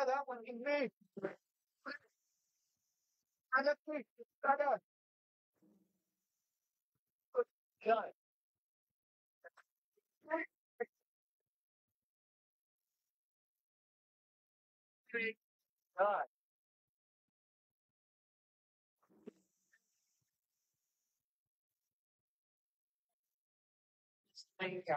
That one in me. I just think, God. God. Thank God.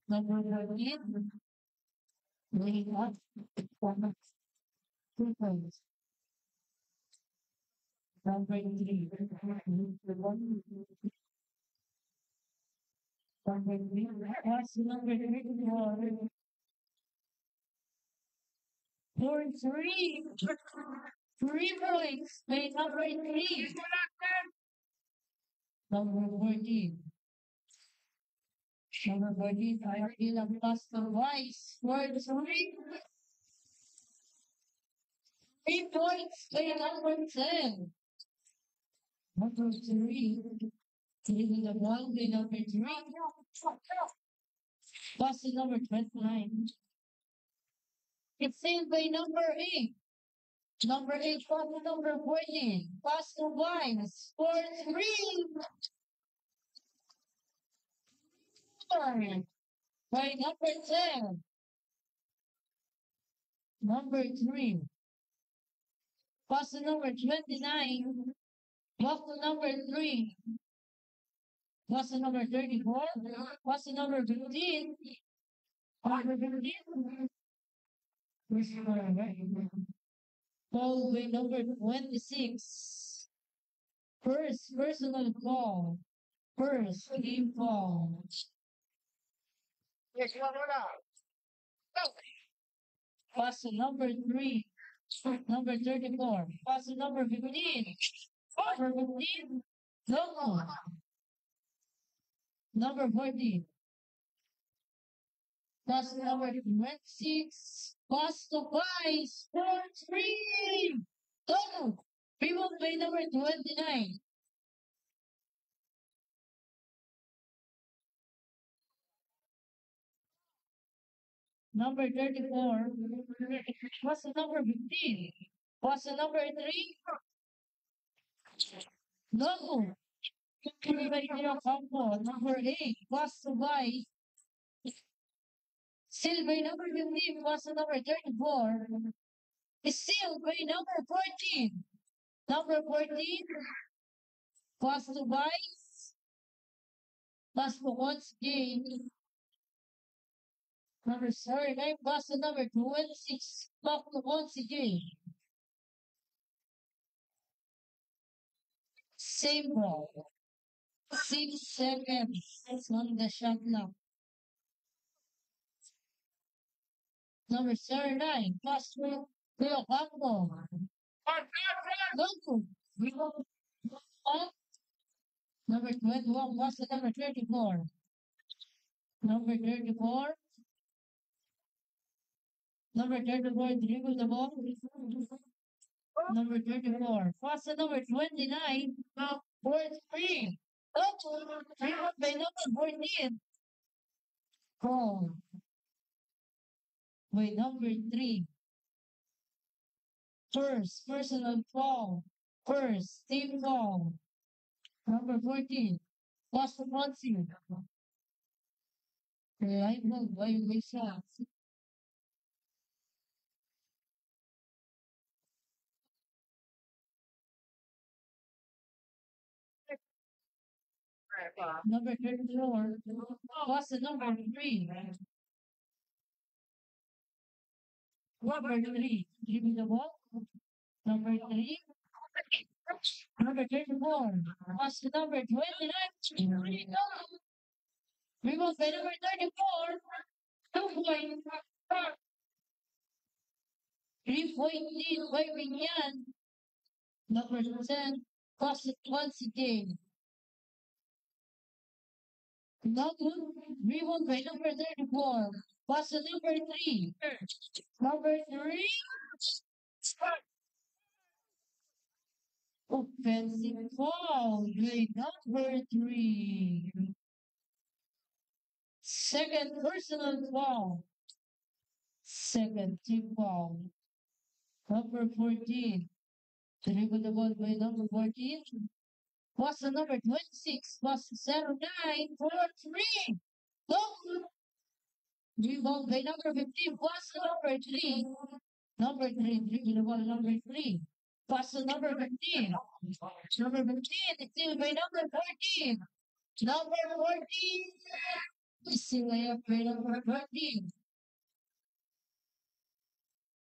Number 14. We have one, 2 points. Number 3. Number 3. What's number 34? For 3. 3 points. Wait, number 3. Number 14. Number 14. I feel a plus the wise. For 3. 3 points. Wait, number 10. Number 3. Three the one by number 3. Plus the number 29. It's same by number 8. Number 8 plus the number 14. Plus the wise. For 3. By number 10. Number 3. Plus the number 29. Plus the number 3. Plus the number 34. Plus the number 15. Number 15. Followed by number 26. First personal call. First team call. Yes, wala. Plus the number 3. Number 34. Plus the number 15. Number 15. No. Number 14. Plus the number 26. Plus the price. 4-3. No. People by number 29. Number 34. What's the number 15? What's the number 3? No. Everybody get a combo. Number 8. What's the Y? Still by number 15. What's the number 34? Still by number 14. Number 14. What's the Y? Plus the once again. Number 39 plus the number 26 plus the once again. Same ball. 6 seconds on the shot clock. Number 39 plus the combo. Number 21 plus the number 34. Number 34. Number 34 dribble the ball. Number 34. Plus the number 29. 43. Dribble by number 14. Goal. By number 3. First personal foul. First team foul. Number 14. Plus the Ponzi. Reliable violation. Number 34. Plus the number 3. Number 3. Dribble the ball. Number 3. Number 34. Plus the number 29. We will by number 34. 2 point. 3-point lead by Binyan. Number 10. Plus it once again. Number, we won by number 34. Plus the number 3. Number 3. Offensive foul by number 3. Second personal foul. Second team foul. Number 14. Dribble the ball by number 14. Plus the number 26. Plus 09. 4-3. Dribble by number 15. Plus the number 3. Number 3. Dribble the ball number 3. Plus the number 15. Number 15 is still by number 14. Number 14. Still by number 13.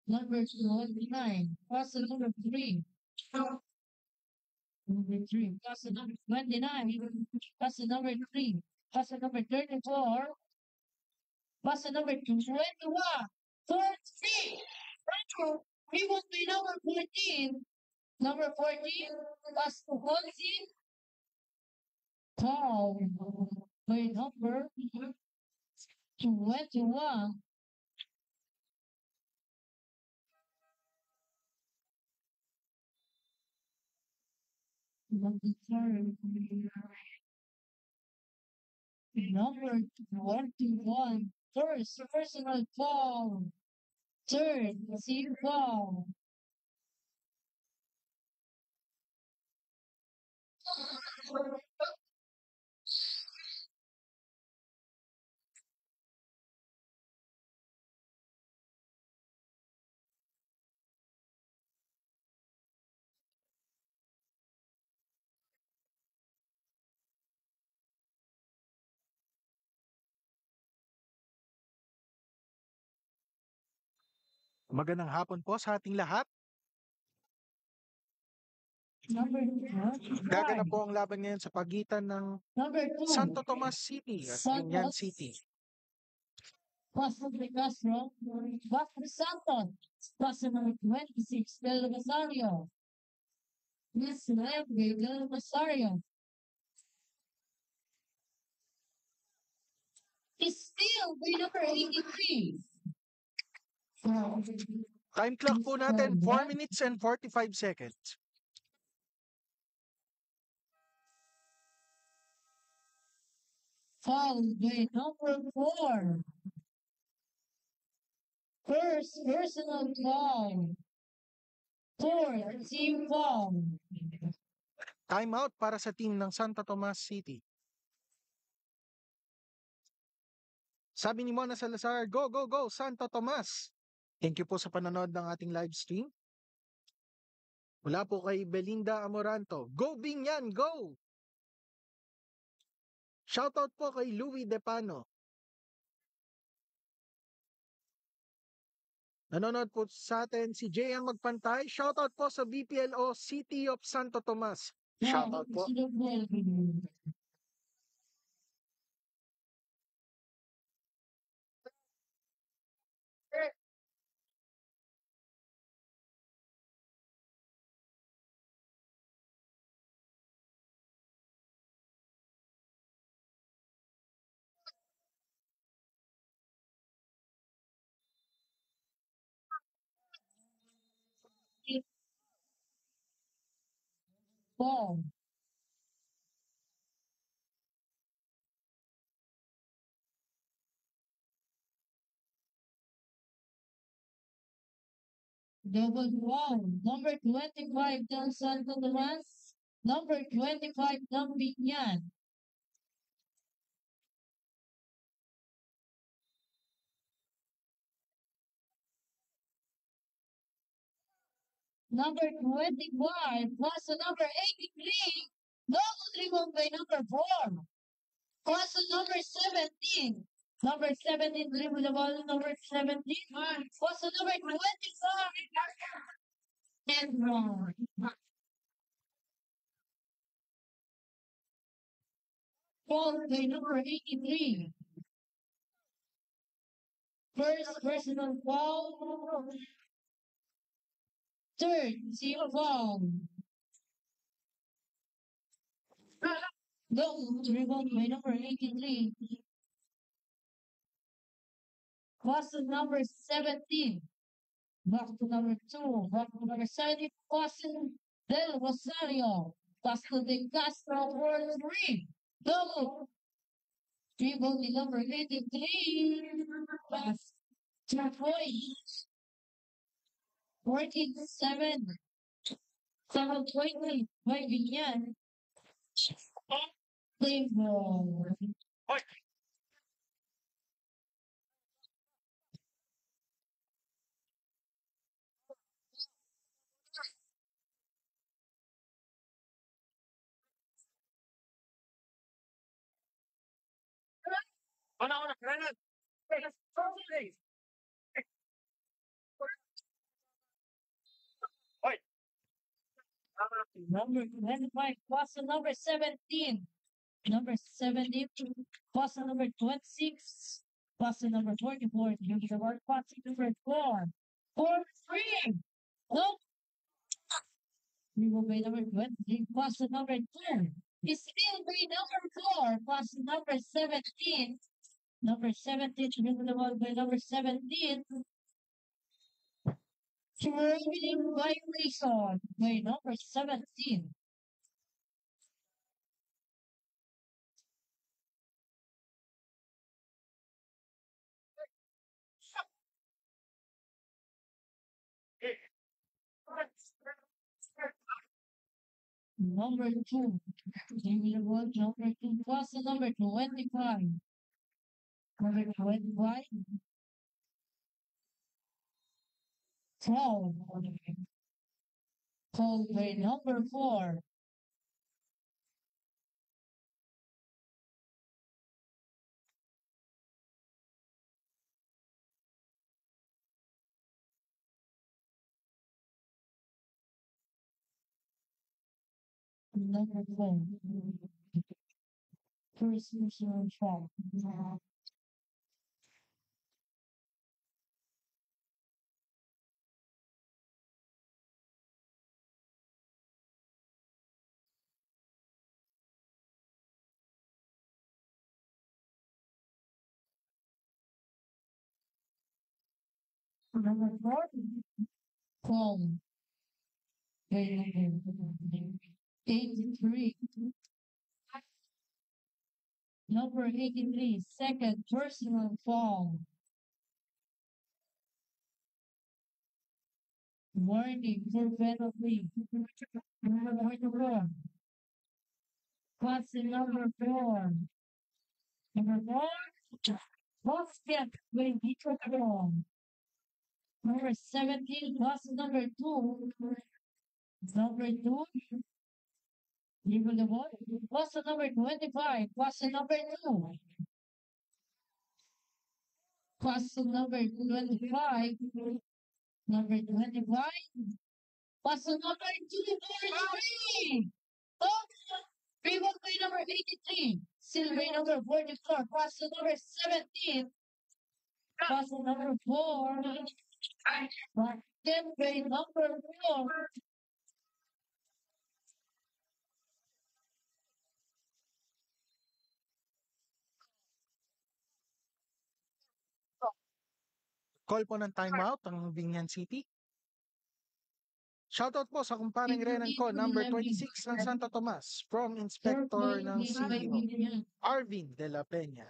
Number 29. Pass the number 3. Number 3. Pass the number 29. Pass the number 3. Pass the number 34. Pass the number 21. 14. We will be number 14. Number 14. Pass to 14. Call by number 21. Number 21. First, personal foul. Third, team foul. Magandang hapon po sa ating lahat. Number Gaganap 5. po ang laban ngayon sa pagitan ng Number 2. Santo Tomas City at Binyan City. Pastor de Castro. Pastor Santos. Pastor number 26. Del Rosario. Miss Lembe Del Rosario. Still by number 83. Time clock po natin, 4 minutes and 45 seconds. Followed by number 4. First personal foul. Fourth team foul. Time out para sa team ng Santo Tomas City. Sabi ni Mona Salazar, go, go, go, Santo Tomas! Thank you po sa panonood ng ating live stream. Mula po kay Belinda Amoranto, go Binyan, go! Shoutout po kay Louie Depano. Nanonood po sa atin si JM Magpantay. Shoutout po sa BPLO City of Santo Tomas. Shoutout po. Foul. Double foul. Number 25 ng Santo Tomas. Number 25 ng Binyan. Number 25 plus the number 83. Double dribble by number 4. Plus the number 17. Number 17 dribble the ball. Number 17. Plus the number 25. And wrong. Followed by number 83. First personal foul. Third team foul. Double dribble by number 83. Plus the number 17. Back to number 2. Back to number 17. Boston Del Rosario. Pascal de Castro for 3. Double. Dribble the number 83. Pass. 2 points. 47. 720 by Binyan. Play ball. Number 25, question number 17. Number 17, question number 26, question number 44, give me the word, question number 4. 4-3. No. We will be number 20, question number 2. It's still be number 4, question number 17. Number 17, give me the word by number 17. Training violation by number 17. Number 2. Give me the word, number 2. Question number 25. Number 25. 12. Called by number 4. Number 4. First mission track. Number 4. Called by number 83. Number 83. Second personal foul. Warning for penalty. Number 44. Question number 4. Number 4. Basket by Victor Cron. Number 17. Question number 2. Number 2. Leave the ball. Question number 25. Question number 2. Question number 25. Number 25. Question number 243. Oh, rebound by number 83. Still by number 44. Question number 17. Question number 4. Then by number 4. Call po ng timeout ang Binyan City. Shoutout po sa kumpareng Renan ko, number 26 ng Santo Tomas, from Inspector ng CDO, Arvin de la Peña.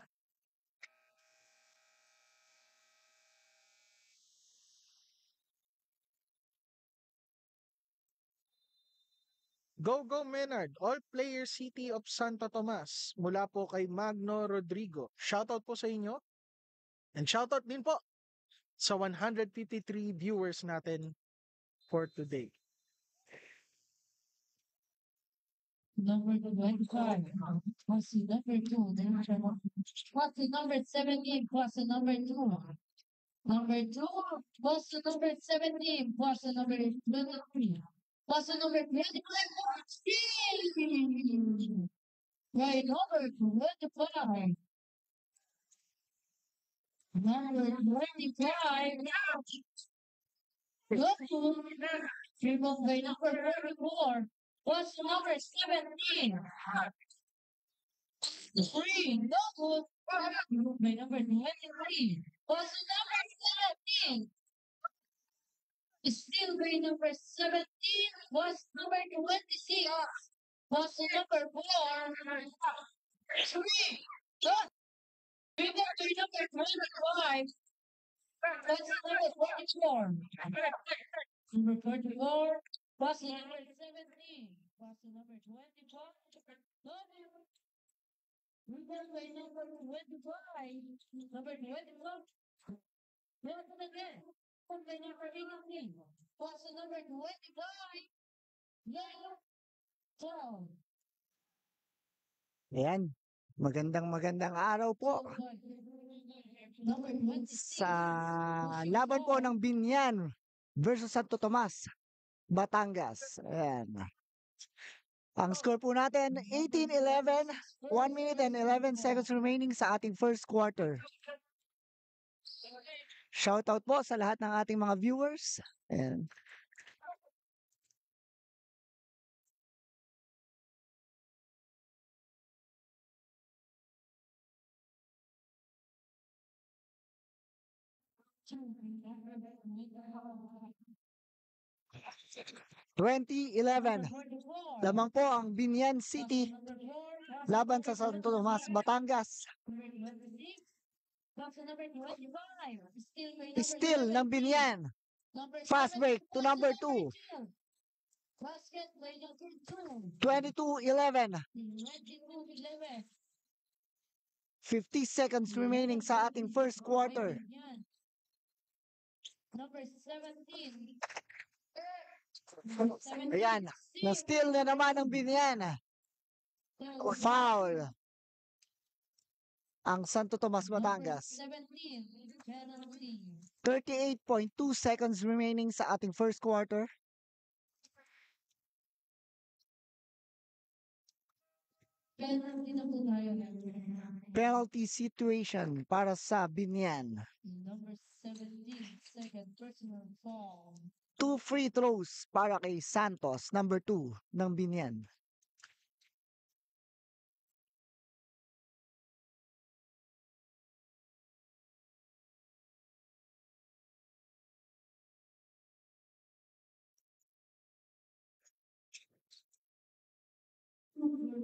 Go Go Menard, All Player City of Santo Tomas, mula po kay Magno Rodrigo. Shoutout po sa inyo. And shoutout din po sa 153 viewers natin for today. Number 25. Question number 2. Question number 17. Question number 2. Number 2. Question number 17. Question number 23. Question number 25. Right, number 25. Number 25. Look, removed by number 44. What's number 17? 3. No. Removed by number 23. What's number 17? Still by number 17. What's number 26? What's number 4? 3. Look. Removed by number 25. What's number 44? Number 44. What's number 17? What's number 24? Removed by number 25. Number 24. Never again. By number 18. What's number 25? Yeah. 12. Ayan. Magandang araw po. Number 26. sa laban po ng Binyan versus Santo Tomas, Batangas. Ayan. Ang score po natin, 18-11, 1 minute and 11 seconds remaining sa ating first quarter. Shoutout po sa lahat ng ating mga viewers. Ayan. Number 2011, 44. lamang po ang Binyan City Number 4. laban sa Santo Tomas, Batangas. Number 26. Box number 25. Still ng Binyan. Number Fast 7, break to box number 2. 2. Basket by number 2. 22-11. 22-11. 50 seconds remaining sa ating first quarter. Number 17. Ayan, na-steal na naman ang Binyan. Foul. Ang Santo Tomas, Batangas. 17. Penalty. 38.2 seconds remaining sa ating first quarter. Penalty na po tayo. Penalty situation para sa Binyan. Number 17. Second personal foul. 2 free throws para kay Santos, number 2 ng Binyan. Number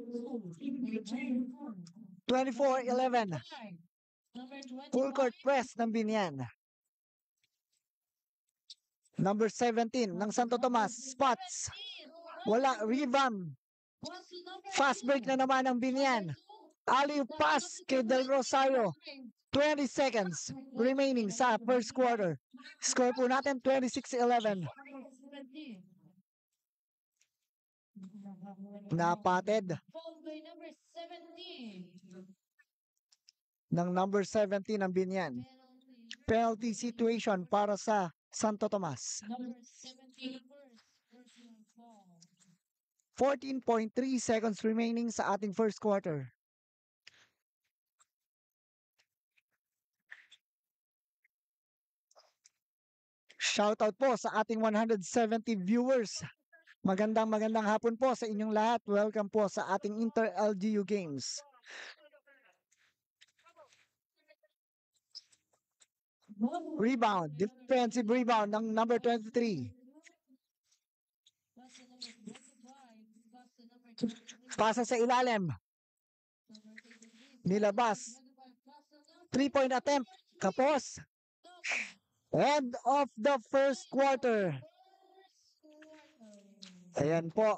24-11. 25. Full court press ng Binyan. Number 17 ng Santo Tomas, spots. Wala, rebound. Fast break na naman ng Binyan. Alley pass kay Del Rosario. 20 seconds remaining sa first quarter. Score po natin 26-11. Napatid Fouled by number 17. ng number 17 ng Binyan. Penalty situation para sa Santo Tomas. Number 17 first personal foul. 14.3 seconds remaining sa ating first quarter. Shoutout po sa ating 170 viewers. Magandang hapon po sa inyong lahat. Welcome po sa ating Inter-LGU Games. Rebound, defensive rebound ng number 23. Pasa sa ilalim. Nilabas. 3-point attempt. Kapos. End of the first quarter. Ayan po.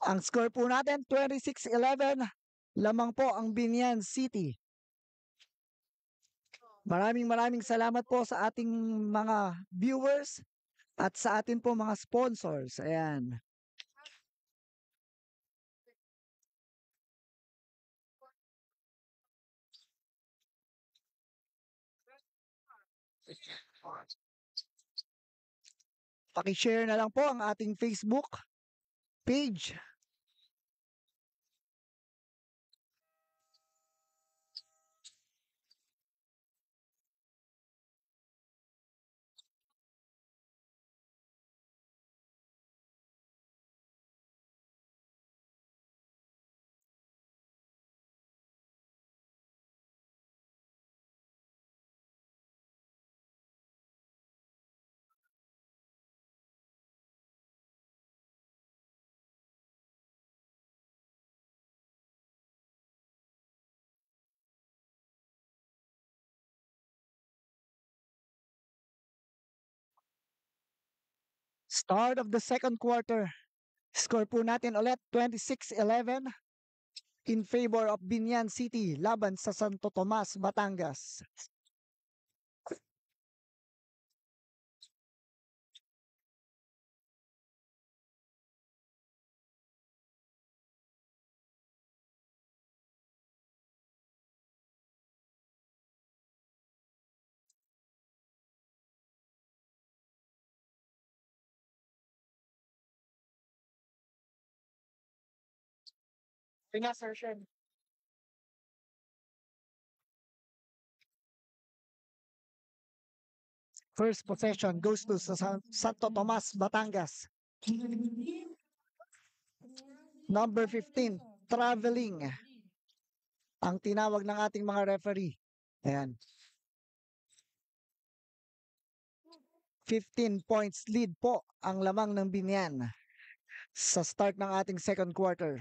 Ang score po natin, 26-11. Lamang po ang Binyan City. Maraming salamat po sa ating mga viewers at sa atin po mga sponsors. Ayan. Paki-share na lang po ang ating Facebook page. Start of the second quarter. Score po natin ulit 26-11 in favor of Binyan City laban sa Santo Tomas, Batangas. Pinassertion. First possession goes to Santo Tomas, Batangas. Number 15, traveling. Ang tinawag ng ating mga referee. Ayan. 15 points lead po ang lamang ng Binyan sa start ng ating second quarter.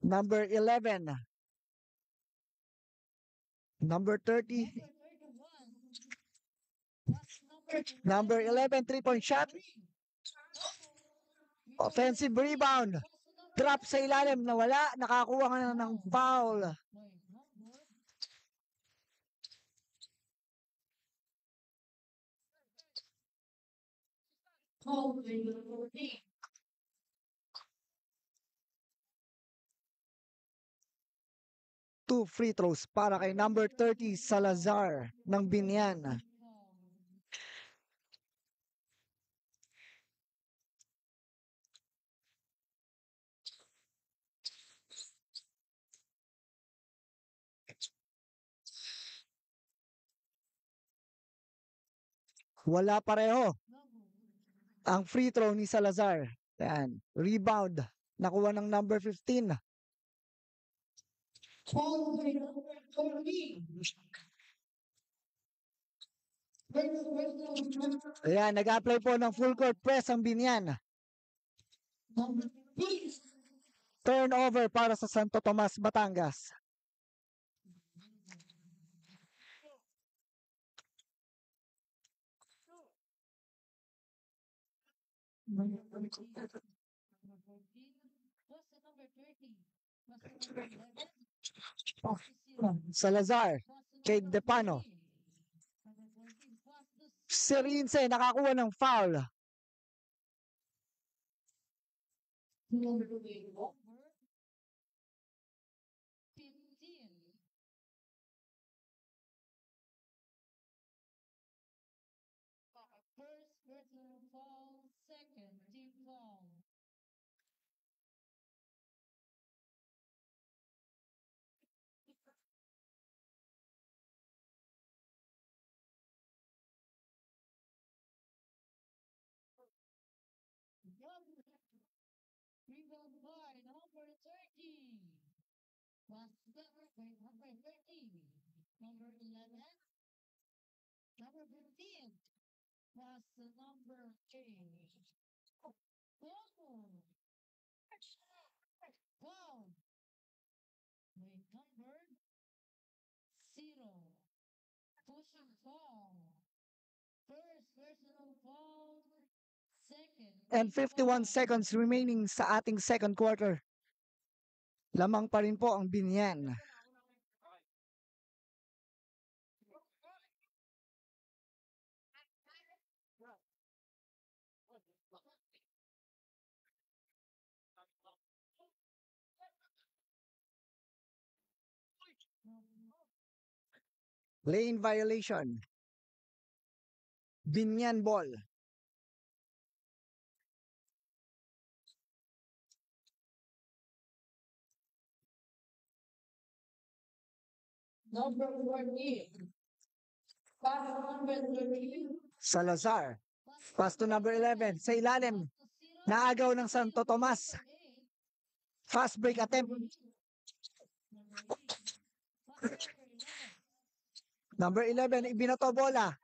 Number 11. Number 30. Number 11, 3-point shot. Offensive rebound. Drop sa ilalim na wala. Nakakuha ka na ng foul. Two free throws para kay number 30 Salazar ng Binyan. Wala pareho. Ang free throw ni Salazar. Yan. Rebound. Nakuha ng number 15. Ayan, nag-apply po ng full court press ang Binyan. Turnover para sa Santo Tomas, Batangas. Salazar, kay Depano. Serinse nakakuha ng foul. First personal foul, second team foul. Rebound by number 30. Was covered by number 30. Number 11. Number 15. Was the number 3. Oh. Wow. By number 0. Pushing foul. First personal foul. Second. And 51 seconds remaining sa ating second quarter. Lamang pa rin po ang Binyan. Lane violation. Binyan ball. Number 14. Pass number 13. Salazar. Pass to number 11. Sa ilalim. Naagaw ng Santo Tomas. Fast break attempt. Number 11, ibinato bola.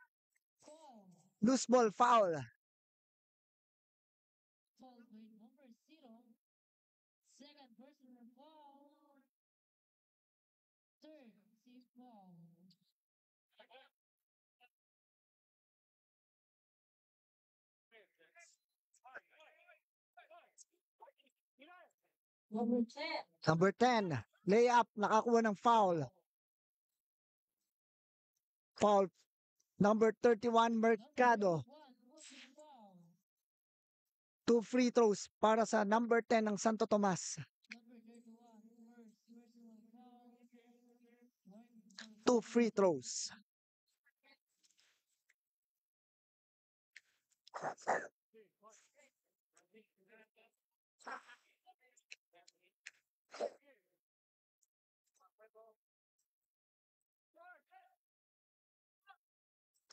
Loose ball, foul. Foul by number 0. Second personal foul. Third team foul. Number 10. Number 10, layup, nakakuha ng foul. Foul. Number 31, Mercado. Two free throws para sa number 10 ng Santo Tomas. Two free throws.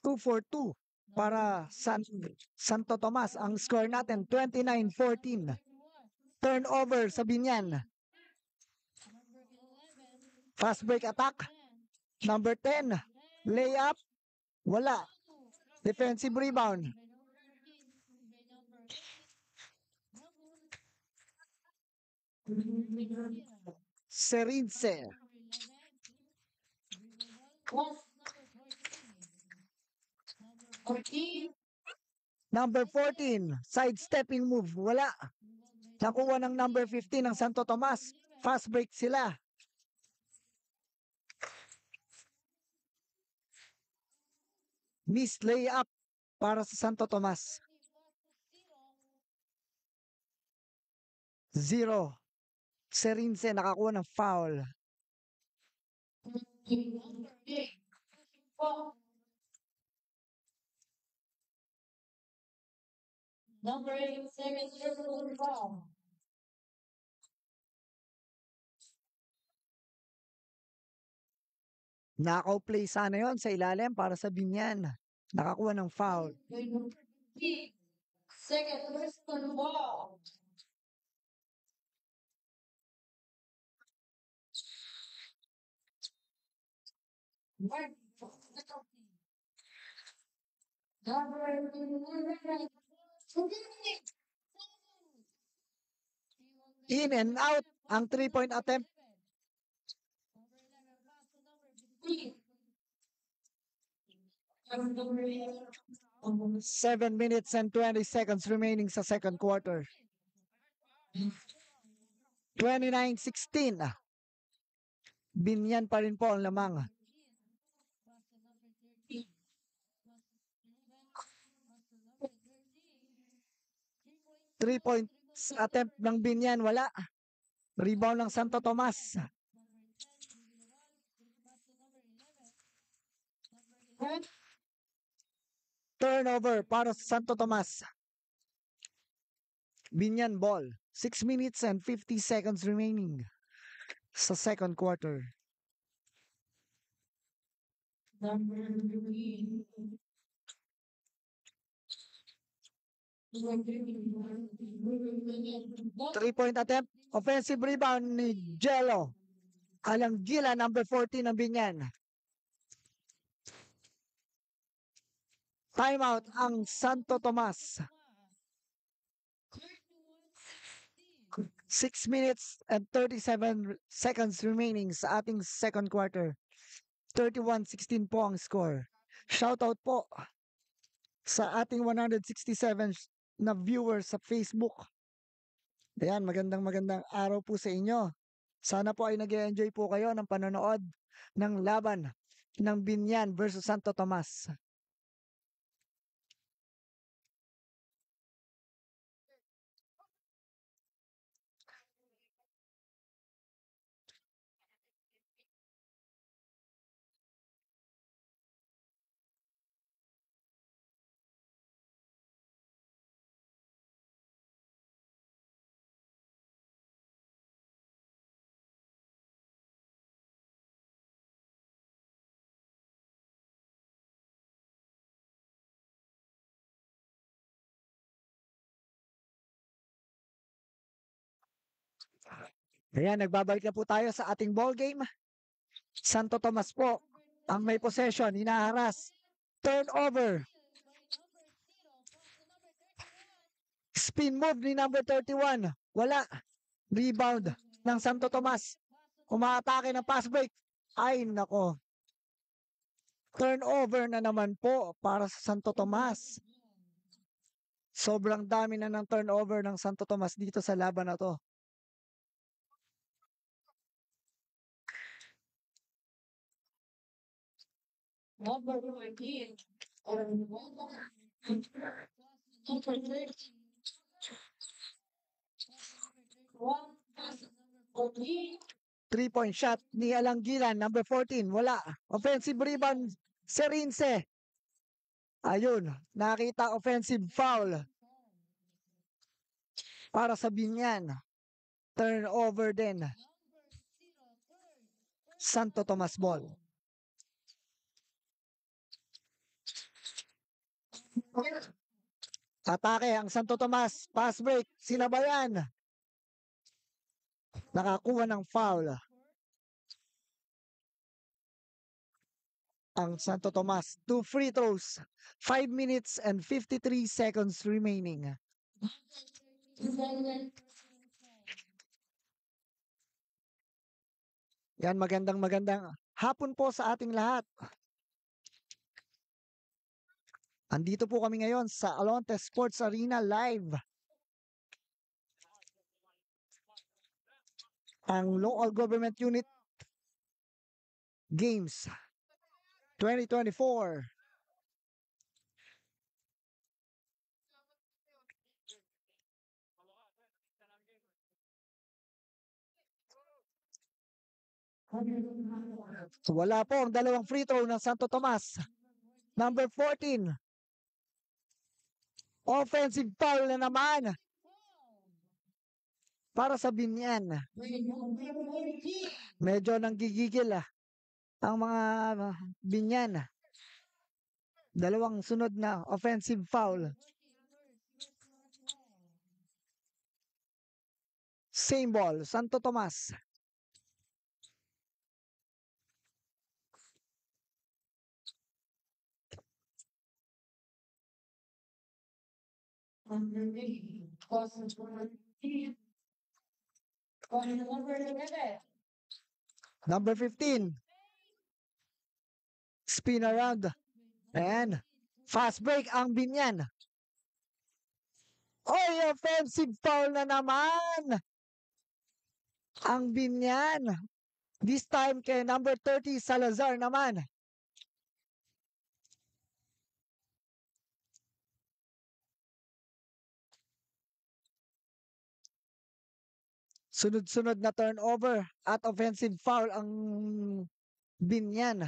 2 for 2 para Santo Tomas. Ang score natin 29-14. Turnover sa Binyan. Fast break attack. Number 10. Layup. Wala. Defensive rebound. Serinse. Number 14. Sidestepping move. Wala. Nakuha ng number 15 ng Santo Tomas. Fast break sila. Missed layup para sa Santo Tomas. 0. Serinse nakakuha ng foul. Number 8, second circle foul. Knockout play sana yon sa ilalim para sa Binyan. Nakakuha ng foul. Second circle foul. In and out ang 3-point attempt. 7 minutes and 20 seconds remaining sa second quarter. 29-16. Binyan pa rin po ang lamang. 3 points attempt ng Binyan, wala. Rebound ng Santo Tomas. Turnover para sa Santo Tomas. Binyan ball. 6 minutes and 50 seconds remaining sa second quarter. Number 3-point attempt. Offensive rebound ni Jello. Alanggila, number 14 ng Binyan. Timeout ang Santo Tomas. 6 minutes and 37 seconds remaining sa ating second quarter. 31-16 po ang score. Shoutout po sa ating 167 na viewers sa Facebook. Ayan, magandang araw po sa inyo. Sana po ay nag-enjoy po kayo ng panonood ng laban ng Binyan versus Santo Tomas. Ayan, nagbabalik na po tayo sa ating ball game. Santo Tomas po ang may possession, hinaharas. Turnover. Spin move ni number 31. Wala. Rebound ng Santo Tomas. Umaatake ng pass break. Ay, nako. Turnover na naman po para sa Santo Tomas. Sobrang dami na ng turnover ng Santo Tomas dito sa laban na to. Number 14. 3-point shot ni Alanggilan, number 14. Wala. Offensive rebound, Serinse. Ayun, nakita offensive foul para sa Binyan. Turnover din. Santo Tomas ball. Atake ang Santo Tomas. Pass break. Sinabayan. Nakakuha ng foul. Ang Santo Tomas. 2 free throws. 5 minutes and 53 seconds remaining. Yan, magandang hapon po sa ating lahat. Andito po kami ngayon sa Alonte Sports Arena live. Ang Local Government Unit Games 2024. Wala po ang dalawang free throw ng Santo Tomas. Number 14. Offensive foul na naman para sa Binyan. Medyo nanggigigil ang mga Binyan. Dalawang sunod na offensive foul. Same ball, Santo Tomas. Number 15. Spin around. And fast break ang Binyan. Oy, offensive foul na naman ang Binyan. This time kay number 30 Salazar naman. Sunod-sunod na turnover at offensive foul ang Binyan.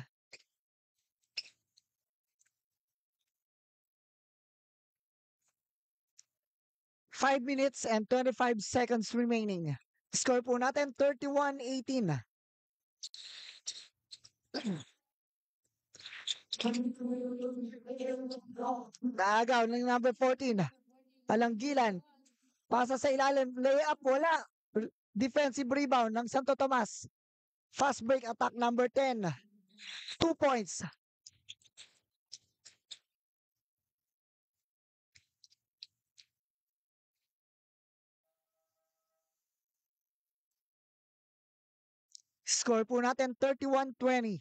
Five minutes and 25 seconds remaining. Score po natin 31-18. Naagaw ng number 14. Alanggilan. Pasa sa ilalim. Layup. Wala. Defensive rebound ng Santo Tomas. Fast break attack number 10. 2 points. Score po natin 31-20.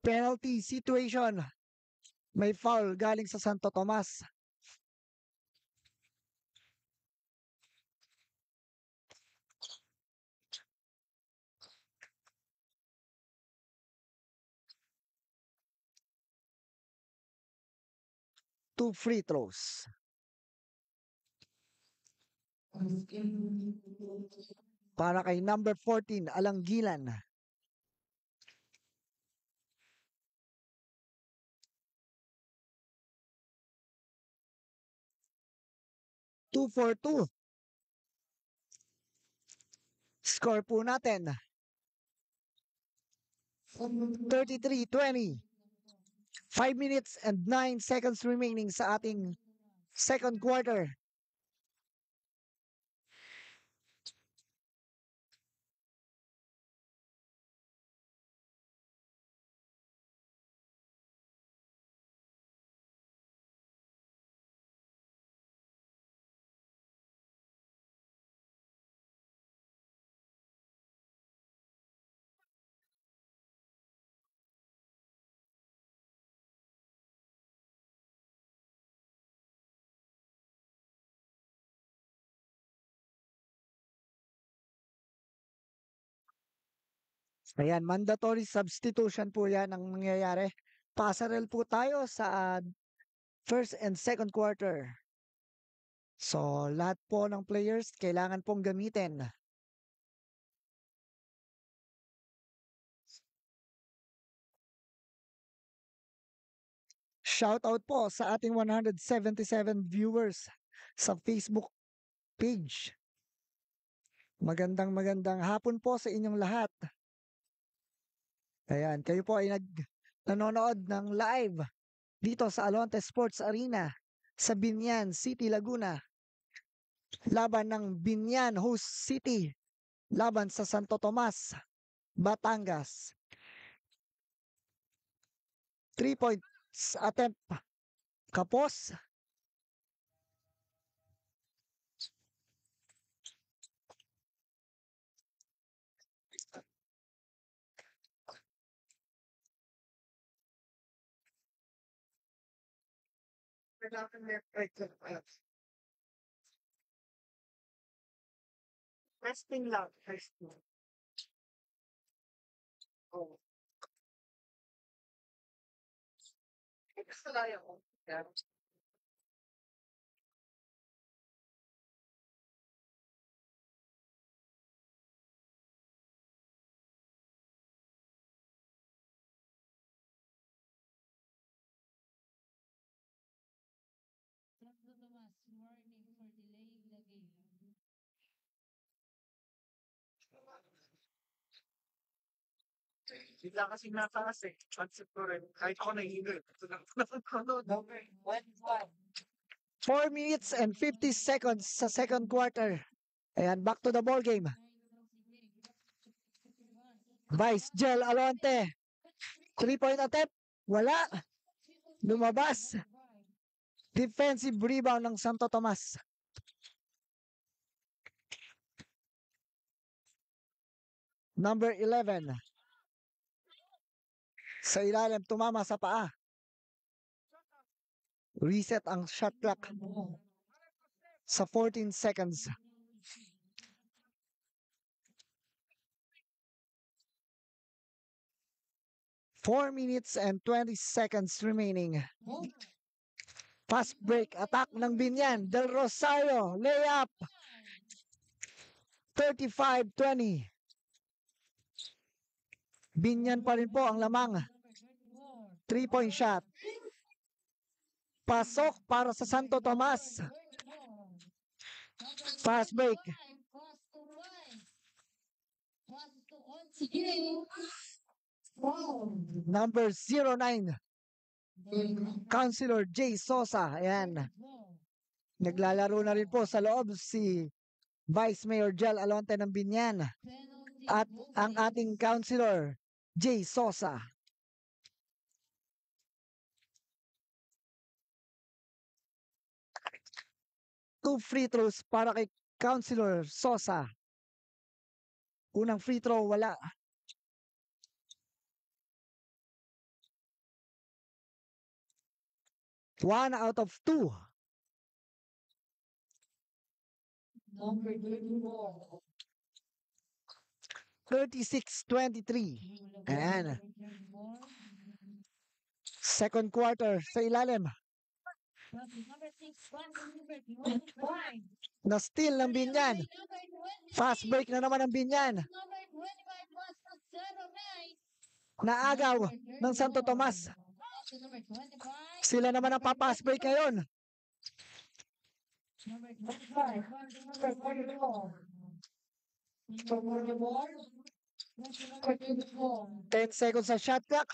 Penalty situation. May foul galing sa Santo Tomas. Two free throws. Para kay number 14, Alanggilan. Two for two. Score po natin 33-20. 5 minutes and 9 seconds remaining sa ating second quarter. Ayan, mandatory substitution po yan ang nangyayari. Pasarel po tayo sa first and second quarter. So, lahat po ng players kailangan pong gamitin. Shout out po sa ating 177 viewers sa Facebook page. Magandang hapon po sa inyong lahat. Ayan, kayo po ay nanonood ng live dito sa Alonte Sports Arena sa Binyan City, Laguna. Laban ng Binyan Host City laban sa Santo Tomas, Batangas. 3 points attempt. Kapos. Testing lang. Testing. Oh. Kasalayan ko. Yeah. Santo Tomas warning for delaying the game. Bigla kasi nataas eh. Concept ko rin. Kahit ako nahihilo. Ito lang nanonood. Number 25. 4 minutes and 50 seconds sa second quarter. Ayan, back to the ball game. Vice Gel Alonte. 3-point attempt. Wala. Lumabas. Defensive rebound ng Santo Tomas. Number 11. Sa ilalim, tumama sa paa. Reset ang shot clock sa 14 seconds. Four minutes and 20 seconds remaining. Fast break attack ng Binyan. Del Rosario, layup. 35-20. Binyan pa rin po ang lamang. 3-point shot. Pasok para sa Santo Tomas. Fast break. Number 09. Councilor J. Sosa. Ayan. Naglalaro na rin po sa loob si Vice Mayor Jel Alonte ng Binyan. At ang ating Councilor J. Sosa. Two free throws para kay Councilor Sosa. Unang free throw, wala. One out of two. Number 34. 36-23. Ayan. Second quarter sa ilalim. Number 6, number 25. Na-steal ng Binyan. Fast break na naman ng Binyan. Number 25 was the 09. Naagaw ng Santo Tomas. Number 25. Sila naman ang papass break ngayon. Number 25. Number 44. Number 44. 10 seconds sa shot clock.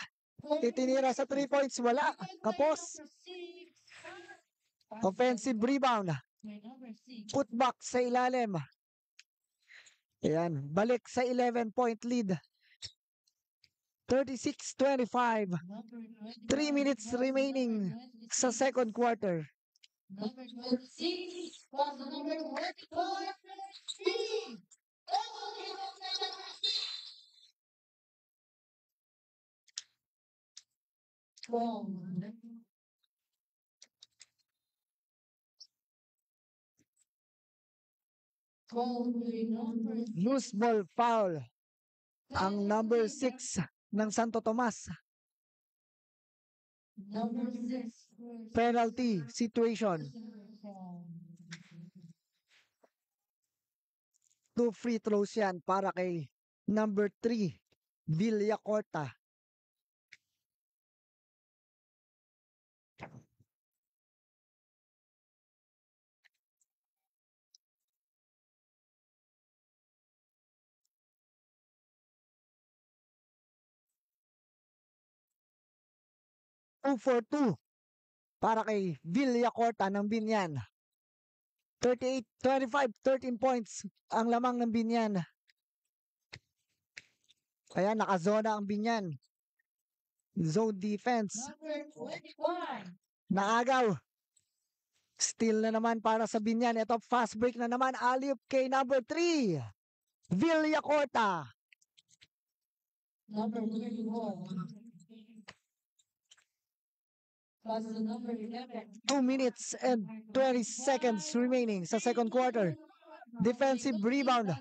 Titinira sa 3 points. Wala. Kapos. Offensive rebound. Number 6. Putback sa ilalim. Ayan. Balik sa 11-point lead. 36-25. 3 minutes remaining sa second quarter. Number 26 was the number 24. Loose ball foul. Ang number 6 ng Santo Tomas. Number 6. Penalty situation. 2 free throws yan para kay number 3, Villacorta. Two for two. para kay Villacorta ng Binyan. 38-25, 13 points ang lamang ng Binyan. Kaya nakazona ang Binyan. Zone defense. Number 25. Naagaw. Steal na naman para sa Binyan. Ito, fast break na naman. Alley-oop kay number 3. Villacorta. Number 34. Pass to number 11. 2 minutes and 20 seconds remaining sa second quarter. Defensive rebound.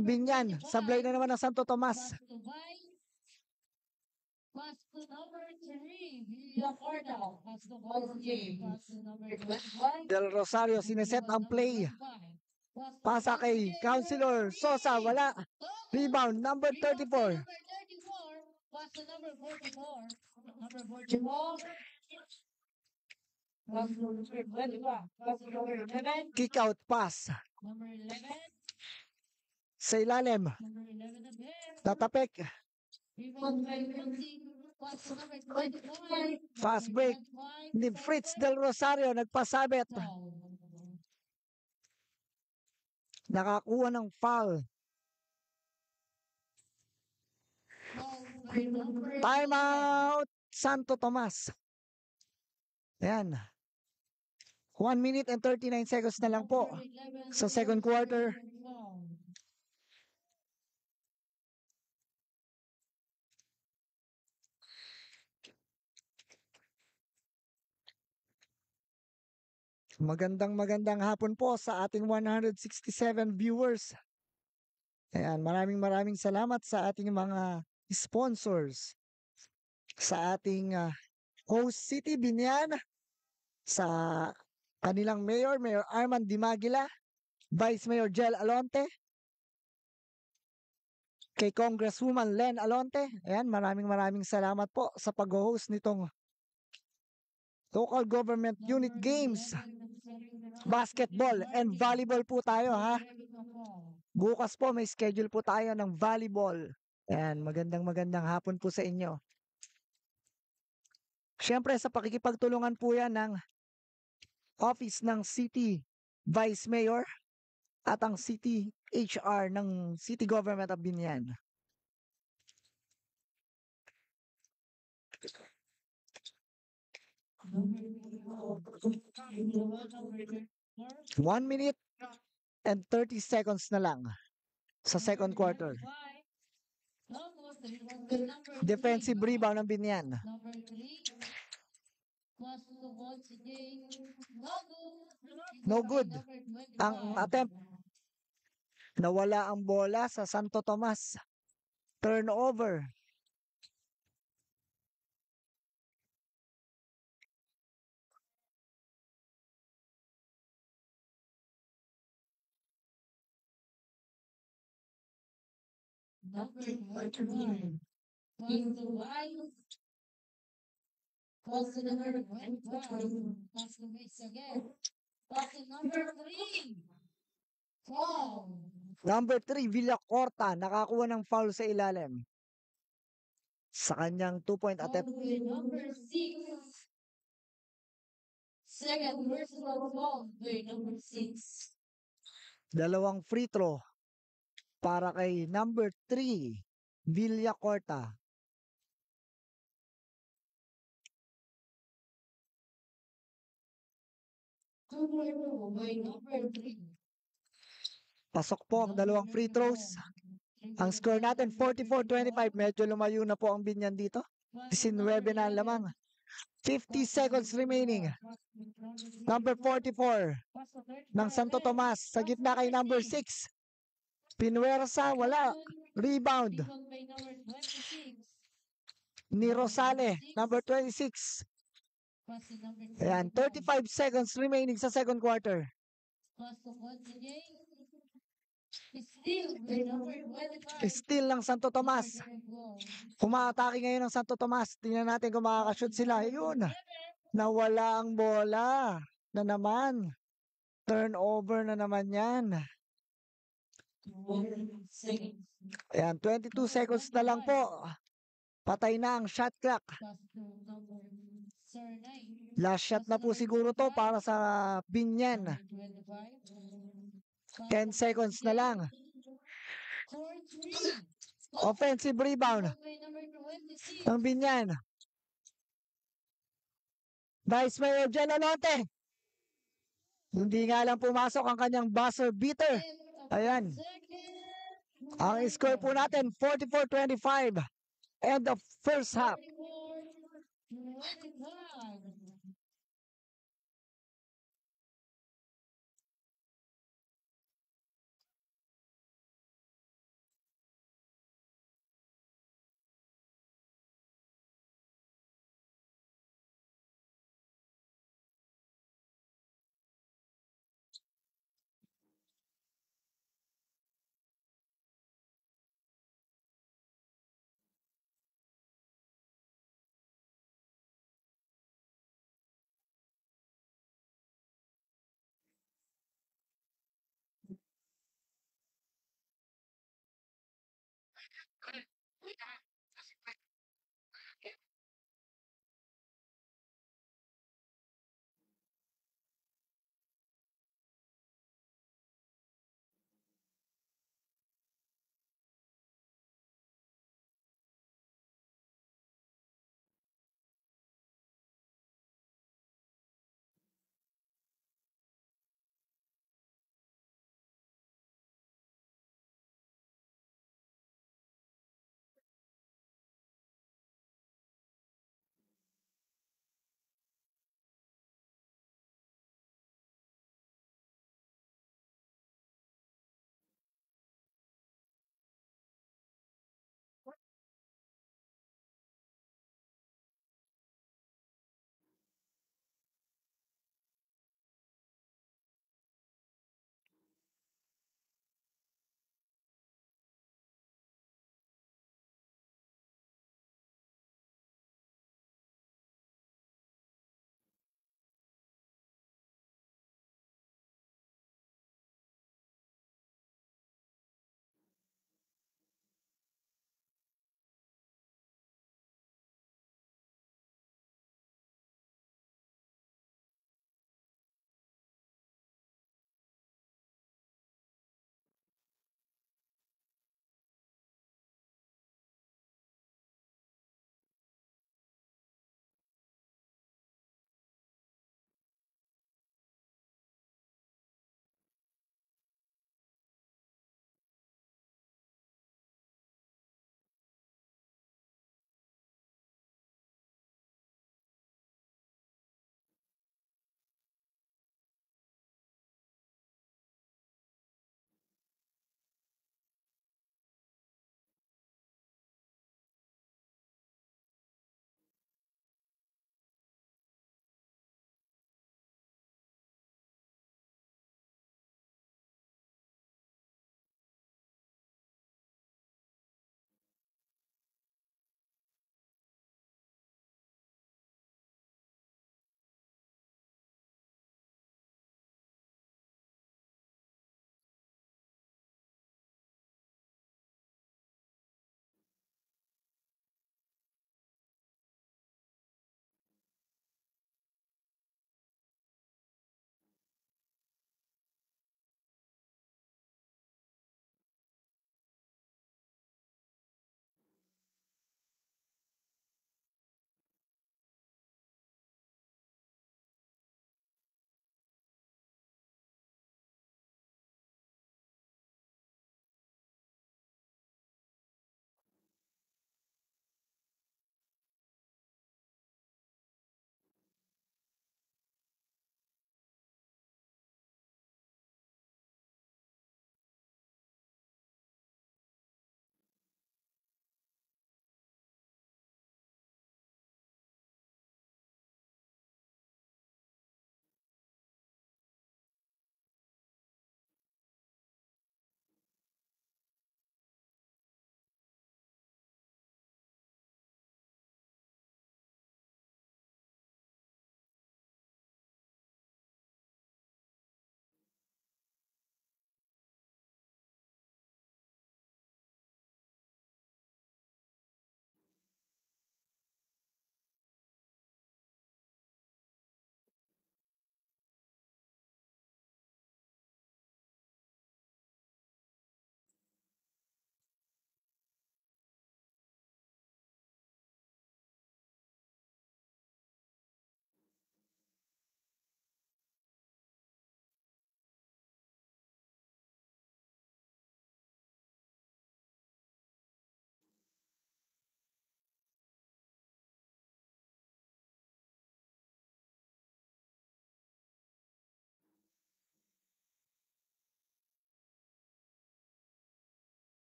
Binyan. Sablay na naman ng Santo Tomas. Pass to number 3. Villacorta. Pass to number 3. Pass to number 25. Del Rosario sineset ang play. Pasa kay Councilor Sosa. Wala. Rebound. Number 34. Number 34. Pass to number 44. Number 44. Pass to number 21. Pass to number 11. Kick out pass. Number 11. Sa ilalim. Number 11 again. Tatapik. Rebound by Quincy. Pass to number 25. Fast break. Ni Fritz Del Rosario nagpasabit. Nakakuha ng foul. Time out. Santo Tomas. Ayan. 1 minute and 39 seconds na lang po sa second quarter. Magandang hapon po sa ating 167 viewers. Ayan, maraming salamat sa ating mga sponsors. Sa ating host city, Binyan. Sa kanilang Mayor Arman Dimagila. Vice Mayor Jel Alonte. Kay Congresswoman Len Alonte. Ayan, maraming salamat po sa pag-host nitong Local Government Unit Games. Basketball and volleyball po tayo, ha? Bukas po may schedule po tayo ng volleyball. Ayan, magandang hapon po sa inyo. Siyempre sa pakikipagtulungan po yan ng Office ng City Vice Mayor at ang City HR ng City Government of Binyan. One minute and 30 seconds na lang sa second quarter. Defensive rebound ng Binyan. No good. Ang attempt. Nawala ang bola sa Santo Tomas. Turnover. Number 21. Pass to number 25. Pass to miss again. Pass to number 3. Foul. Number 3, Villacorta, nakakuha ng foul sa ilalim. Sa kanyang 2-point attempt. Number 6. Second personal foul by number 6. Dalawang free throw para kay number 3, Villacorta. By number 3. Pasok po ang dalawang free throws. Ang score natin 44-25. Medyo lumayo na po ang Binyan dito. 19 na lamang. 50 seconds remaining. Number 44 ng Santo Tomas sa gitna kay number 6. Pinuwersa, wala. Rebound ni Rosale, number 26. Ayan, 35 seconds remaining sa second quarter. Steal ng Santo Tomas. Umaatake ngayon ng Santo Tomas. Tingnan natin kung makakashoot sila. Ayun. Nawala ang bola. Na naman. Turnover na naman yan. Ayan, 22 seconds na lang po. Patay na ang shot clock. Last shot na po siguro to para sa Binyan. 10 seconds na lang. Offensive rebound ng Binyan. Vice Mayor Jello Lote. Hindi nga lang pumasok ang kanyang buzzer beater. Ayan. Ang score po natin, 44-25. End of first half.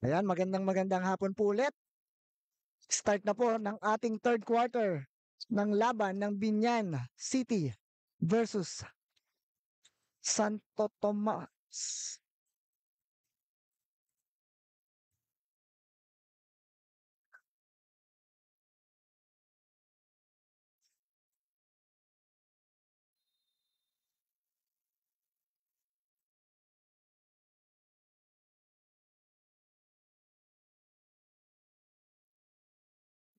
Ayan, magandang hapon po ulit. Start na po ng ating third quarter ng laban ng Binyan City versus Santo Tomas.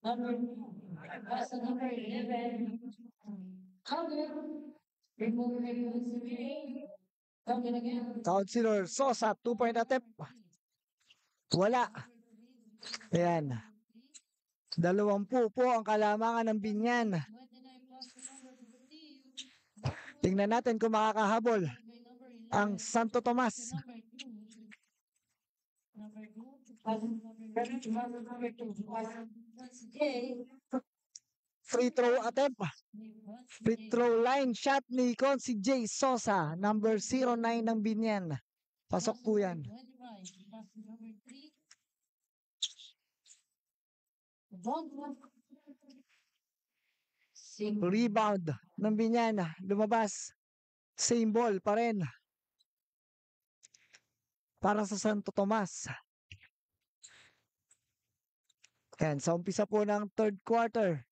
That's the number 11. Cover. Remove Cover again. Councilor Sosa, 2-point attempt. Wala. Ayan. 20 po ang kalamangan ng Binyan. Tingnan natin kung makakahabol ang Santo Tomas. Free throw attempt. Free throw line shot ni Consi J. Sosa, number 09 ng Binyan. Pasok po yan. Rebound ng Binyan. Lumabas. Same ball pa rin. Para sa Santo Tomas. Yan, sa umpisa po ng third quarter.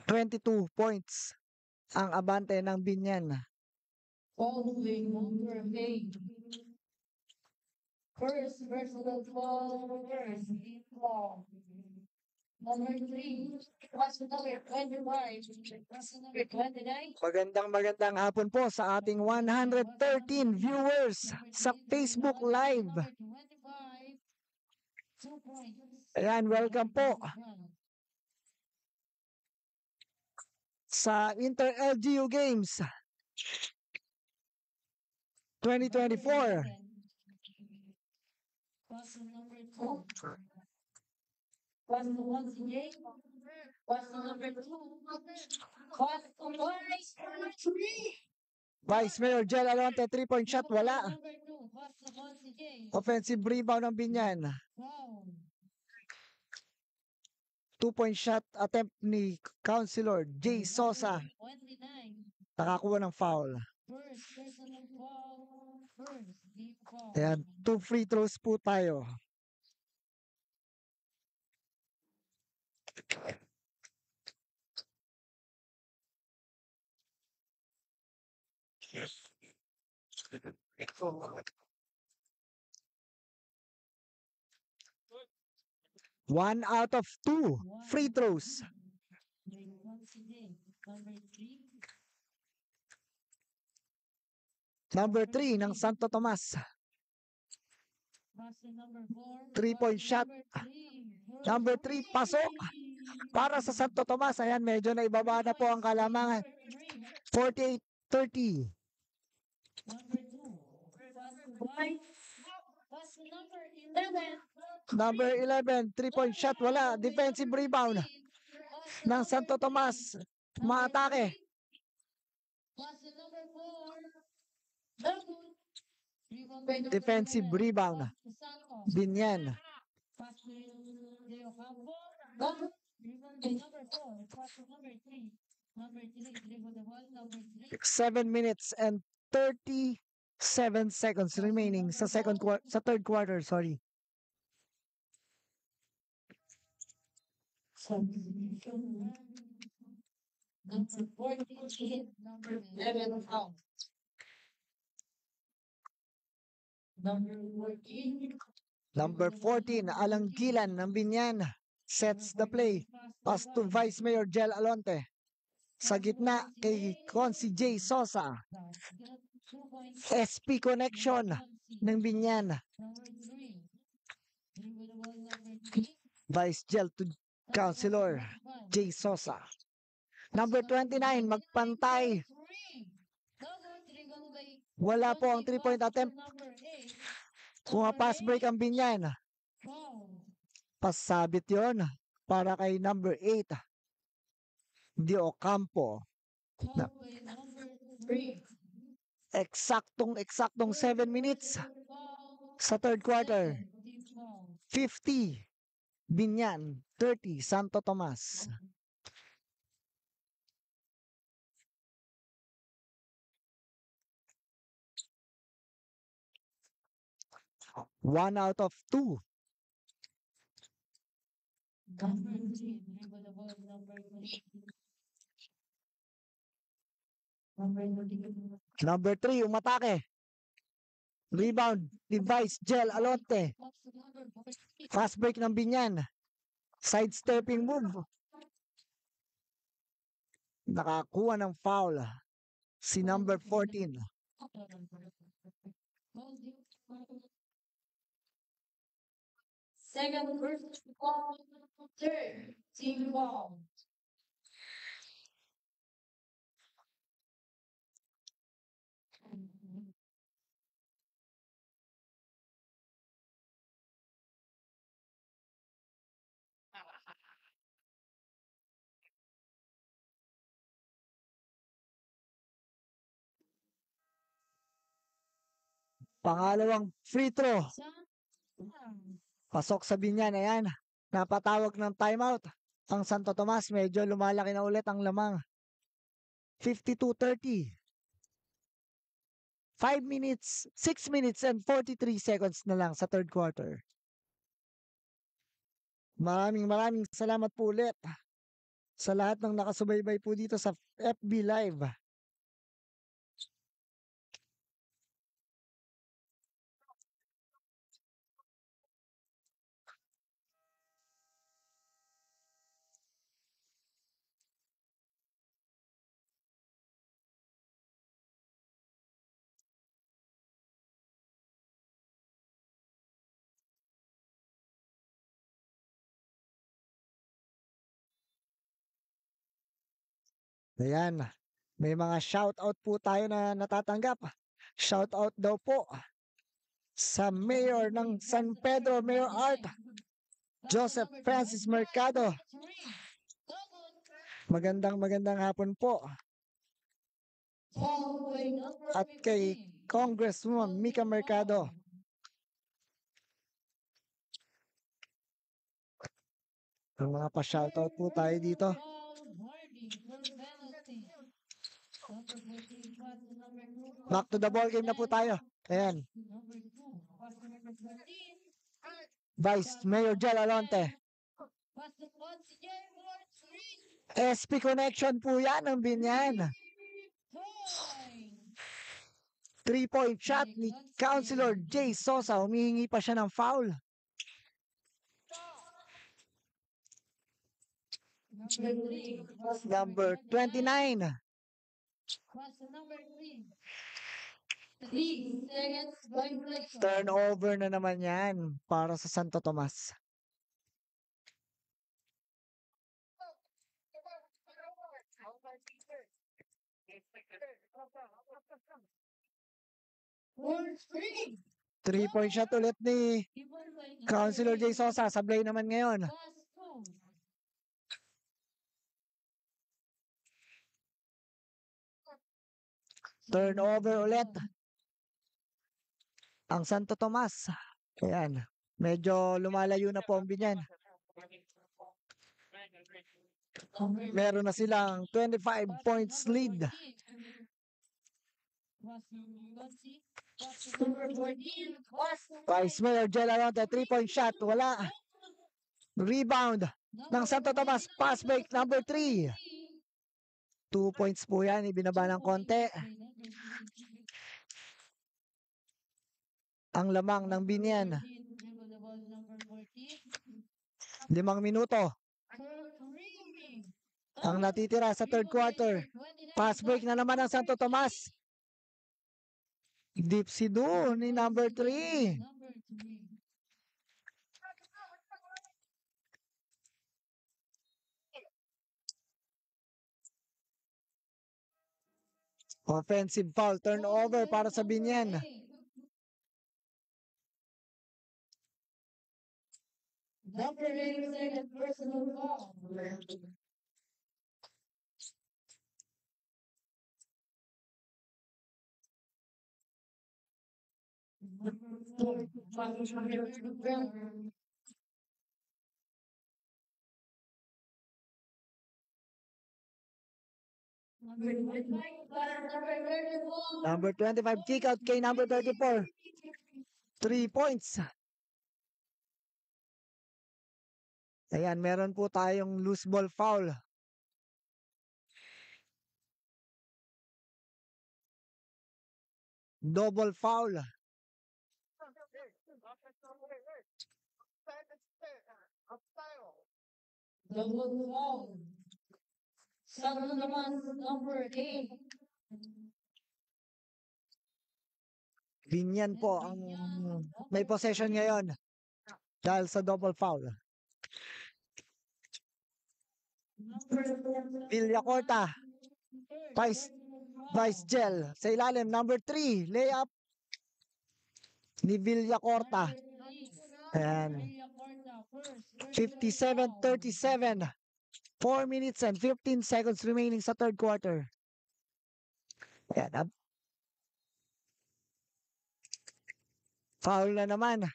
22 points ang abante ng Binyan. Following number 8. First versatile followers. Number 3. What's the number 25? What's the number 29? Magandang hapon po sa ating 113 viewers sa Facebook Live. Ayan, welcome po sa Inter-LGU Games 2024. What's the number 2? What's the one game? What's the number 2? What's the number 3? Vice Mayor Jel Alonte, 3-point shot, wala. Number 2. What's the one game? Offensive rebound ng Binyan. Wow. 2-point shot attempt ni Councilor J. Sosa. 29. Nakakuha ng foul. First personal foul. First deep foul. Ayan, 2 free throws po tayo. One out of 2 free throws. Number 3 ng Santo Tomas. 3-point shot. Number 3, pasok. Para sa Santo Tomas. Ayan, medyo na ibaba na po ang kalamangan. 48-30. Number 11, 3-point shot. Wala. Defensive rebound ng Santo Tomas. Maatake. Defensive rebound. Binyan. 7 minutes and 37 seconds remaining sa third quarter, sorry. Number 14, number 11 out. Number 14, Alangkilan ng Binyan sets the play. Pass to Vice Mayor Jel Alonte. Sa gitna kay Consi J. Sosa. SP connection ng Binyan. Vice Jel to Councilor J. Sosa. Number 29, magpantay. Wala po ang 3-point attempt. Pass break ang Binyan. Pasabit yon para kay number 8. Di Ocampo. Eksaktong 7 minutes sa third quarter. 50 Binyan, 30 Santo Tomas. One out of two. Number 3, umatake. Rebound, device, Gel Alonte. Fast break ng Binyan. Sidestepping move. Nakakuha ng foul si number 14. Second versus ball, third team ball. Pangalawang free throw. Pasok sa Binyan. Ayan. Napatawag ng timeout. Ang Santo Tomas medyo lumalaki na ulit ang lamang. 52-30. 6 minutes and 43 seconds na lang sa third quarter. Maraming salamat po ulit sa lahat ng nakasubaybay po dito sa FB Live. Ayan. May mga shoutout po tayo na natatanggap. Shoutout daw po sa Mayor ng San Pedro, Mayor Art, Joseph Francis Mercado. Magandang hapon po. At kay Congresswoman Mika Mercado. Ang mga pa-shoutout po tayo dito. Back to the ball game na po tayo. Ayan. Vice Mayor Gel Alonte. SP Connection po yan ang Binyan. 3-point shot ni Councilor Jay Sosa. Humihingi pa siya ng foul. Number 29. Turnover na naman yan para sa Santo Tomas. Three-point shot ulit ni Councilor Jay Sosa. Sablay naman ngayon. Turnover ulit. Ang Santo Tomas. Ayan. Medyo lumalayo na po ang Binyan. Meron na silang 25 points lead. Vice Mayor Gel Alonte, 3-point shot. Wala. Rebound ng Santo Tomas. Pass break number 3. 2 points po yan. Ibinaba ng konti. Ang lamang ng Binyan. 5 minuto. Ang natitira sa third quarter. Pass break na naman ng Santo Tomas. Dipsy doon ni number 3. Offensive foul. Turnover para sa Binyan. Number 8, second personal foul. Number 25, kick out kay number 34. 3 points. Ayan, meron po tayong loose ball foul. Double foul. Double foul. Santo Tomas, number 8. Binyan po ang may possession ngayon dahil sa double foul. Villacorta, Vice Gel sa ilalim. Number 3, layup ni Villacorta. Ayan. 57-37. 4 minutes and 15 seconds remaining sa third quarter. Ayan. Foul na naman.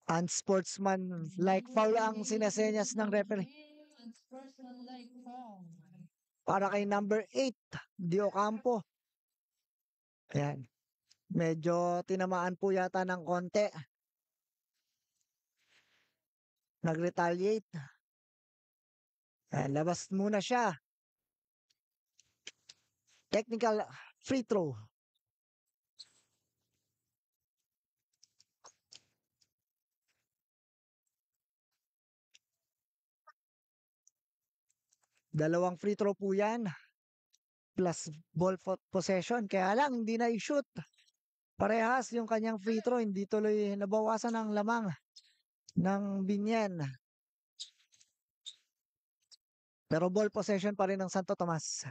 Unsportsman-like foul ang sinesenyas ng referee. Para kay number 8, Dio Campo. Ayan. Medyo tinamaan po yata ng konti. Nag-retaliate. Ayan, labas muna siya. Technical free throw. Dalawang free throw po yan. Plus ball possession. Kaya lang, hindi na i-shoot. Parehas yung kanyang free throw. Hindi tuloy nabawasan ang lamang ng Binyan. Pero ball possession pa rin ng Santo Tomas.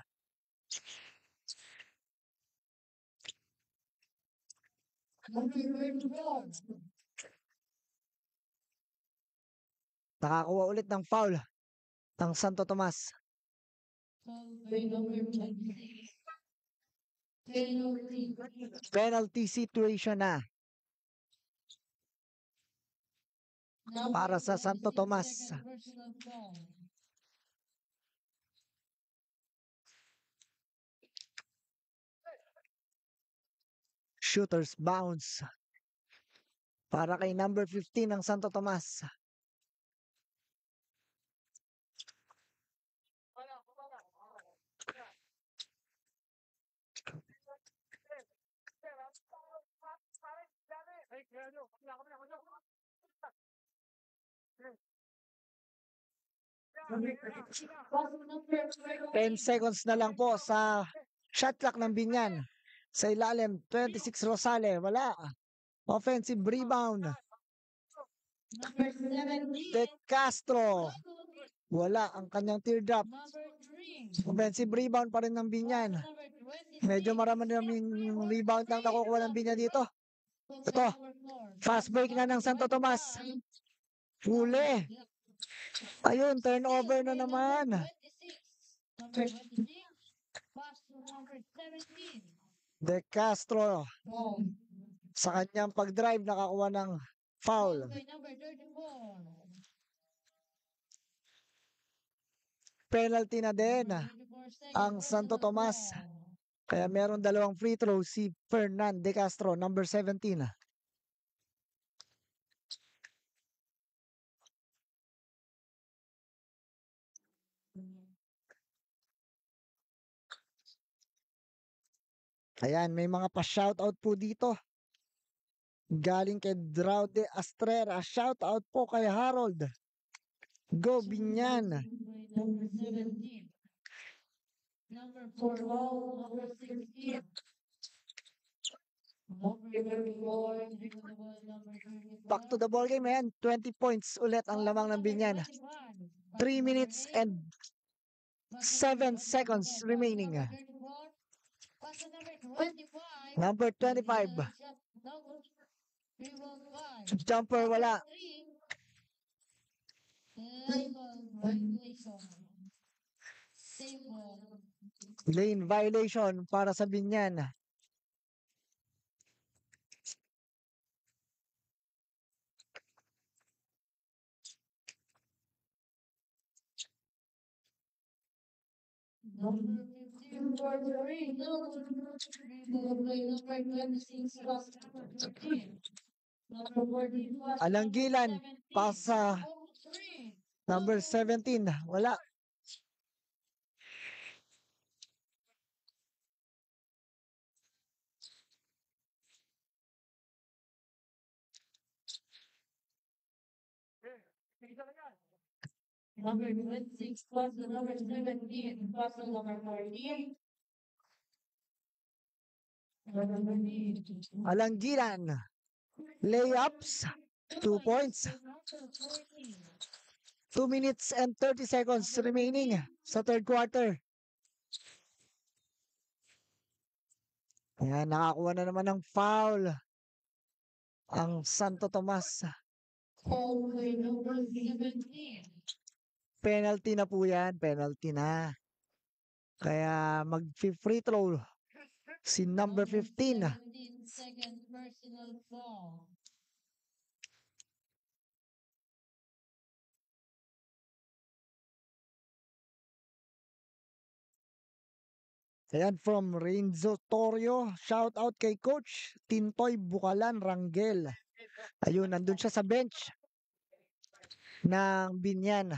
Nakakuha ulit ng foul ng Santo Tomas. Penalty situation na para sa Santo Tomas. Shooter's bounce para kay number 15 ng Santo Tomas. Ten seconds na lang po sa shot clock ng Binyan. Sa ilalim, 26 Rosale. Wala. Offensive rebound. De Castro. Wala ang kanyang teardrop. Offensive rebound pa rin ng Binyan. Medyo marami yung rebound ang nakukuha ng Binyan dito. Ito. Fast break na ng Santo Tomas. Huli. Ayun, turnover na naman. De Castro sa kanyang pag-drive nakakuha ng foul. Penalty na din ang Santo Tomas. Kaya meron dalawang free throw si Fernan De Castro, number 17. Ayan, may mga pa-shoutout po dito. Galing kay Draude Astrera. Shoutout po kay Harold. Go Binyan. Number 17. Number 4, number 16. Back to the ball game, ayan. 20 points ulit ang lamang ng Binyan. 3 minutes and 7 seconds remaining. Number 25. Jumper wala. Violation. Table. Lane violation para sa Binyan. Number 15 for the ring. Number 26 was 13. Number 14 was Alanggilan, number 17. pasa Oh, three. number 17. Wala. Number 26 plus the number 17 plus the number 14. Number 14. Alanggilan. Layups. 2 points. 2 minutes and 30 seconds remaining sa third quarter. Ayan, nakakuha na naman ng foul ang Santo Tomas. Call by number 17. Penalty na po yan. Penalty na. Kaya mag-free throw si number 15. 17 second personal foul. Ayan, from Renzo Torio. Shout out kay Coach Tintoy Bukalan Rangel. Ayun, nandun siya sa bench ng Binyan.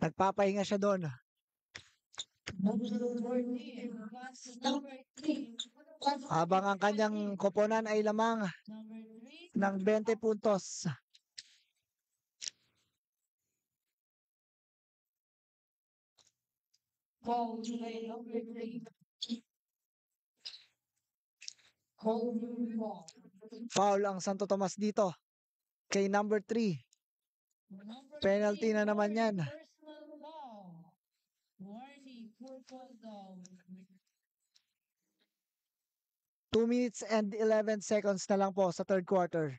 Nagpapahinga siya doon. Number 14 plus the number 3. Habang ang kanyang koponan ay lamang Number 3. ng 20 puntos. Call by number 3. Call by ball. Foul ang Santo Tomas dito kay number 3. Number Penalty 3, na naman yan. personal foul. Warning, purple down. 2 minutes and 11 seconds na lang po sa third quarter.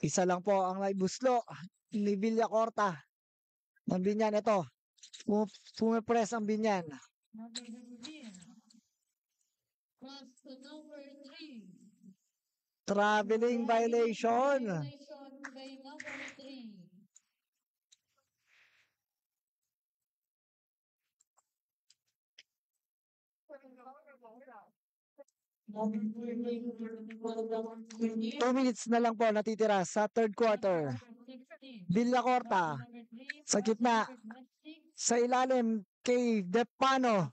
Isa lang po ang naibuslo ni Villacorta ng Binyan. Ito, pumipress ang Binyan. Number 15. Plus the number 3. Traveling violation. Violation by number 3. Number 14. 2 minutes na lang po natitira sa third quarter. Villacorta sa gitna, sa ilalim kay Depano,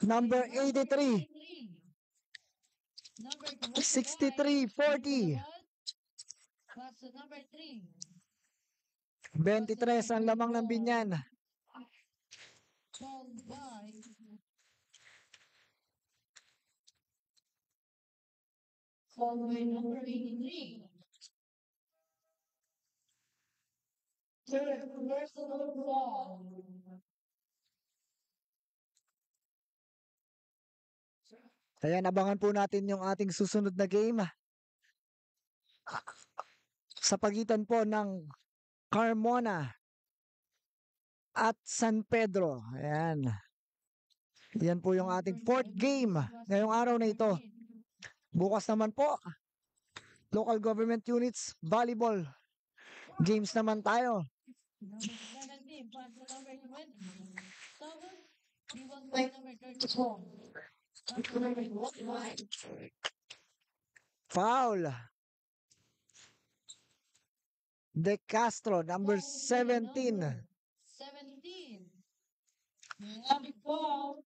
number 83. 63-40. Plus the number 3. 23 ang lamang ng Binyan. Called by number 83. Third personal foul. Kaya abangan po natin yung ating susunod na game sa pagitan po ng Carmona at San Pedro. Ayan. Yan po yung ating fourth game ngayong araw na ito. Bukas naman po, local government units, volleyball games naman tayo. Number 17 plus the number 20. Seven. Given by number 34. Foul. De Castro, number 17. 17. Number 4.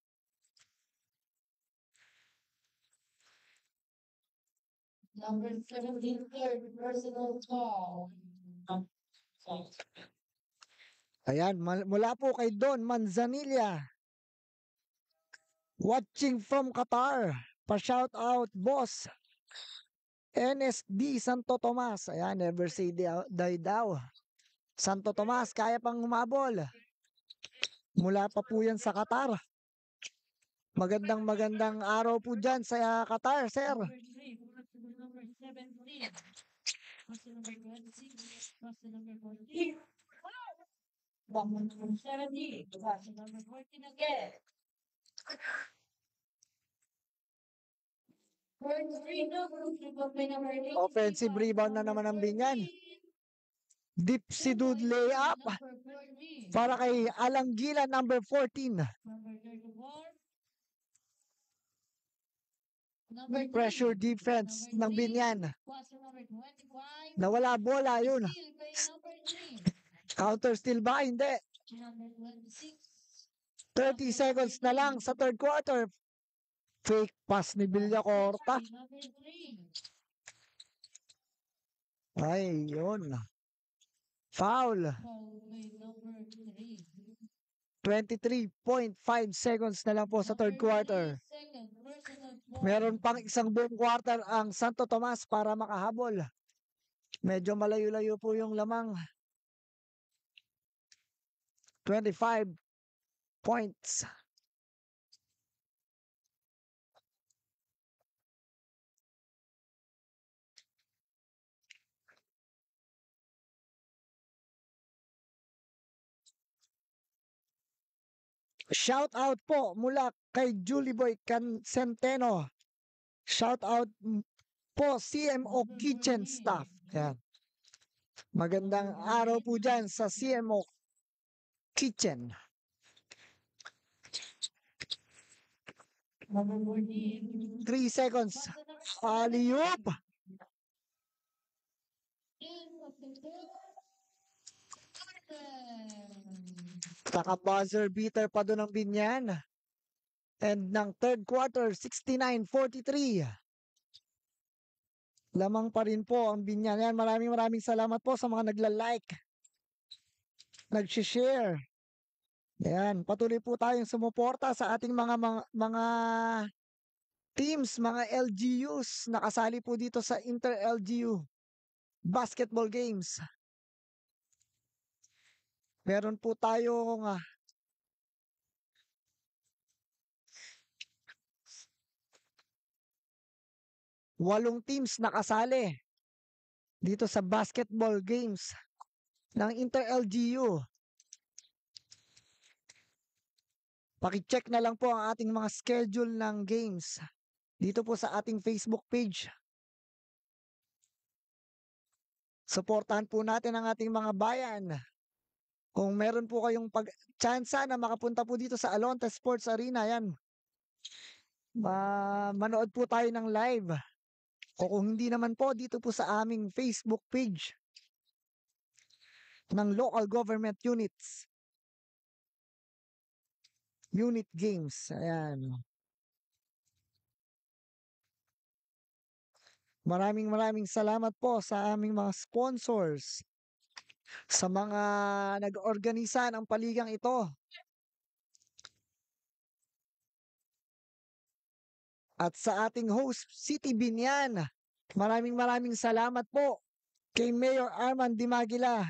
Number 17, third personal foul. Ayan, mula po kay Don Manzanilla. Watching from Qatar. Pa-shout out, boss. NSD Santo Tomas. Ayan, never say die daw. Santo Tomas, kaya pang umabol. Mula pa po yan sa Qatar. Magandang araw po dyan sa Qatar, sir. Number 3, 14. Question number 26. Question number 14. Back to number 70. Question number 14 again. First free number number 18. Offensive rebound na naman ang Binyan. Deep sidud layup Number 14. para kay Alanggila, number 14. Number 34. Number Pressure 3. defense ng Number Binyan. Question number 25. Nawala bola yun. Steal by number 3. Counter steal ba? Hindi. Number 26. 30 seconds na lang sa third quarter. Fake pass ni Villacorta. Number 3. Ay, yun. Foul. Foul by number 3. 23.5 seconds na lang po sa third quarter. Second, personal foul. Meron pang isang buong quarter ang Santo Tomas para makahabol. Medyo malayo-layo po yung lamang. 25 points. Shout out po mula kay Julie Boy Centeno. Shout out po CMO Kitchen Staff. Yan. Magandang araw po dyan sa CMO Kitchen. Number 14. 3 seconds. Alley-oop. Naka-buzzer beater pa doon ang Binyan. And ng third quarter, 69-43. Lamang pa rin po ang Binyan. Yan, maraming salamat po sa mga nagla-like, nag-share. Yan, patuloy po tayong sumuporta sa ating mga teams, mga LGUs nakasali po dito sa Inter-LGU basketball games. Meron po tayong 8 teams nakasali dito sa basketball games ng Inter-LGU. Paki-check na lang po ang ating mga schedule ng games dito po sa ating Facebook page. Suportahan po natin ang ating mga bayan. Kung meron po kayong tsansa na makapunta po dito sa Alonte Sports Arena, yan. Manood po tayo ng live. O kung hindi naman po, dito po sa aming Facebook page ng local government units. Unit games. Ayan. Maraming salamat po sa aming mga sponsors, sa mga nag-organisa ng paligang ito. At sa ating host, City Binyan. Maraming salamat po kay Mayor Arman Dimagila,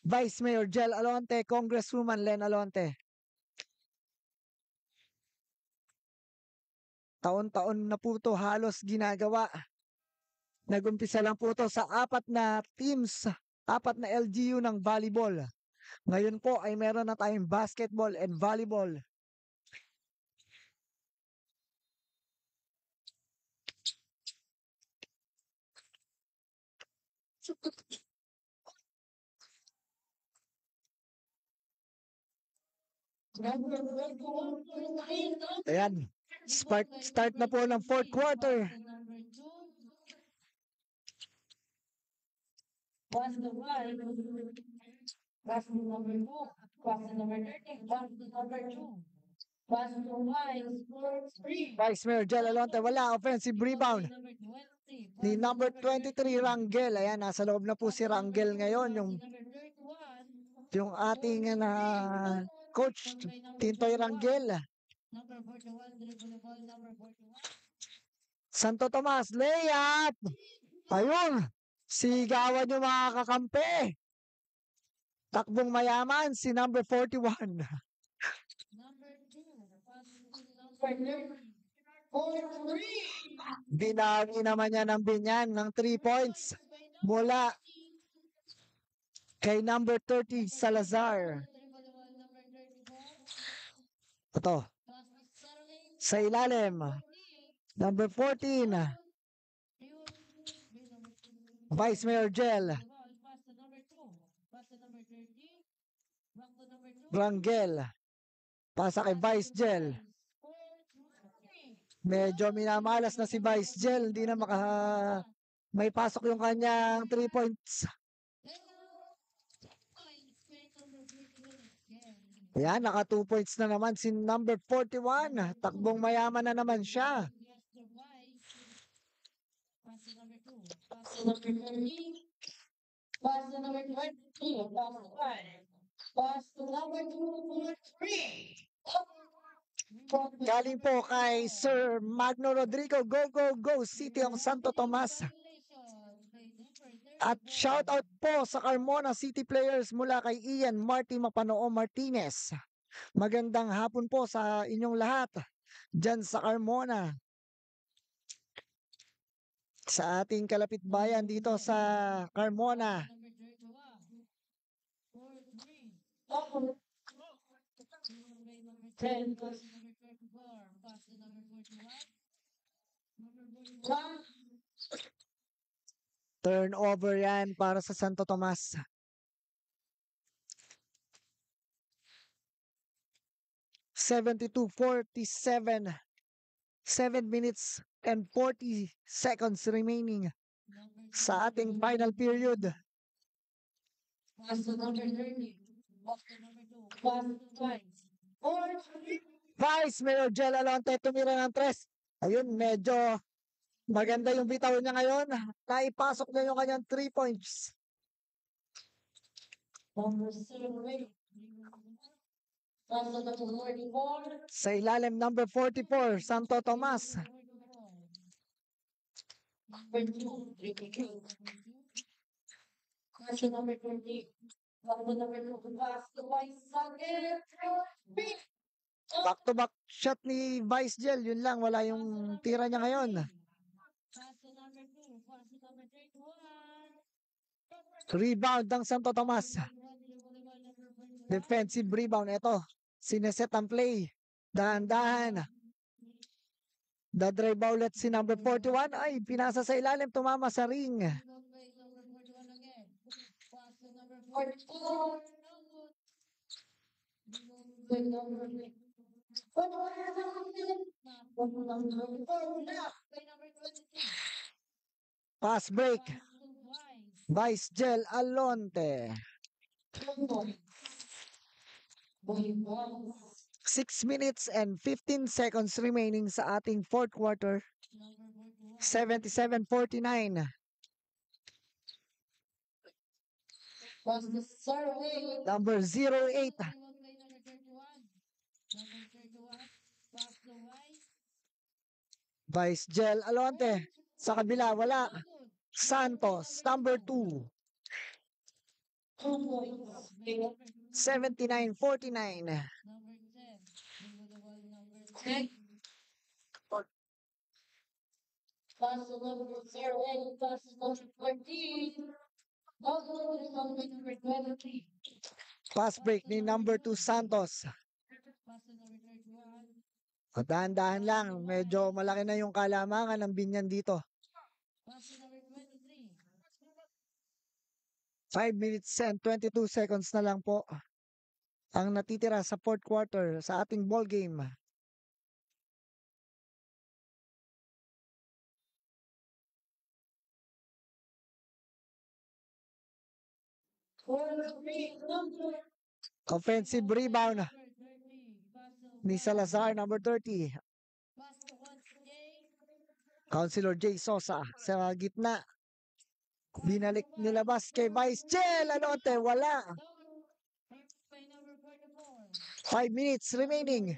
Vice Mayor Jel Alonte, Congresswoman Len Alonte. Taon-taon na po ito halos ginagawa. Nag-umpisa lang po ito sa 4 na teams, 4 na LGU ng volleyball. Ngayon po ay meron na tayong basketball and volleyball. Ayan. Start na po ng fourth quarter. Question number 2. Question number 2. Question number 13. Question number 2. Question number 3. Vice Mayor Jel Alonte, wala. Offensive rebound ni number 23 Rangel. Ayan, nasa loob na po si Rangel ngayon. Yung ating coach, Tintoy Rangel. Santo Tomas, layup! Ayun! Sigawan yung mga kakampi. Takbong mayaman, si number 41. Number 2. Number 3. Binawi naman niya ng Binyan ng 3 points mula kay number 30 Salazar. Ito. Sa ilalim. Number 14. Vice Mayor Jel. Rangel. Pasa kay Vice Jel. Medyo minamalas na si Vice Jel. Hindi na may pasok yung kanyang 3 points. Ayan, naka 2 points na naman si number 41. Takbong mayaman na naman siya. Galing po kay Sir Magno Rodrigo. Go, go, go, City of Santo Tomas. At shout out po sa Carmona City players mula kay Ian Marty Mapanoo Martinez. Magandang hapon po sa inyong lahat dyan sa Carmona. Sa ating kalapit bayan dito sa Carmona. Turnover yan para sa Santo Tomas. (72-47). 7 minutes and 40 seconds remaining sa ating final period. Vice Mayor Jel Alonte tumira ng 3. Ayun, medyo maganda yung bitaw niya ngayon. Naipasok niya yung kanyang 3 points. Sa ilalim, number 44, Santo Tomas. Back-to-back shot ni Vice Jel. Yun lang, wala yung tira niya ngayon. Rebound ng Santo Tomas. Defensive rebound. Ito, sineset ang play. Dahan-dahan. The-drive ulit si number 41. Ay, pinasa sa ilalim. Tumama sa ring. Pass break. Vice Jel Alonte. 6 minutes and 15 seconds remaining sa ating fourth quarter. 77-49. Number 08. Vice Jel Alonte. Sa kabila, wala. Santos, number 2. 79-49. Pass break ni number 2 Santos. Dahan-dahan lang. Medyo malaki na yung kalamangan ng Binyan dito. 5 minutes and 22 seconds na lang po ang natitira sa fourth quarter sa ating ball game. Offensive rebound ni Salazar, number 30. Councilor J. Sosa sa gitna. Binalik nilabas kay Vice Jel Alonte. Wala. 5 minutes remaining.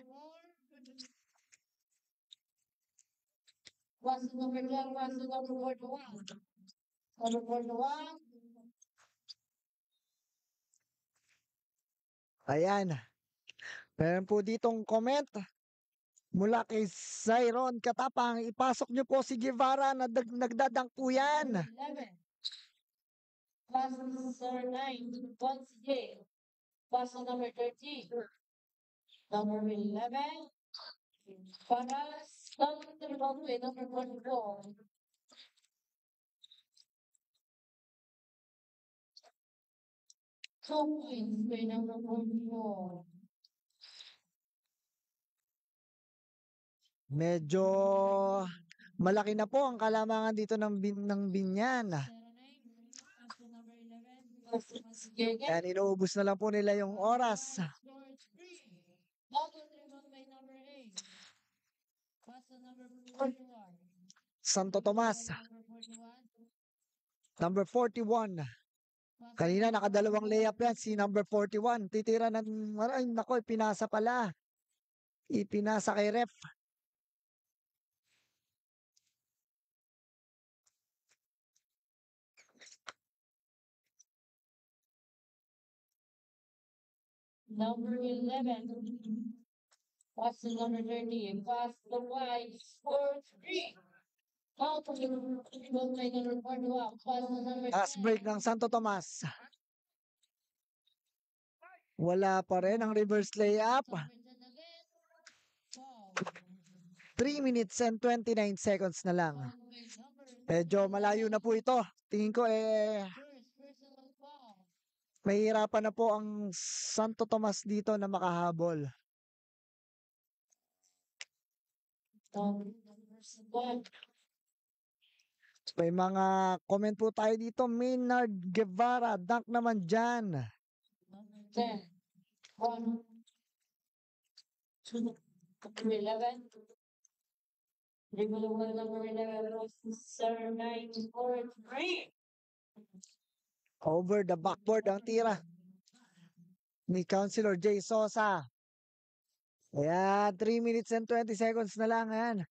Ayan. Meron po ditong comment. Mula kay Zyron Katapang, ipasok niyo po si Guevara na nagdadang po yan. Number 11. Pass number 9. Once again. Pass number 13. Number 11. Para number 44. Two points by number 44. Medyo malaki na po ang kalamangan dito ng Binyan. Yan, inuubos na lang po nila yung oras. Santo Tomas, number 41. Kanina nakadalawang layup yan si number 41. Titira ng, ay nako, ipinasa pala. Ipinasa kay ref. Number 11. Pass to number 13. Pass the wide. Score 3. Out of the number 41. Pass to number Last 10. break ng Santo Tomas. Wala pa rin ang reverse layup. 3 minutes and 29 seconds na lang. Medyo malayo na po ito. Tingin ko mahihirapan na po ang Santo Tomas dito na makahabol. May mga comment po tayo dito. Maynard Guevara, dunk naman dyan. 10. 1. 2. 11. Number 11 was 7, 9, 4, 3. Over the backboard ang tira ni Councilor J. Sosa. Ayan, 3 minutes and 20 seconds na lang. Ayan.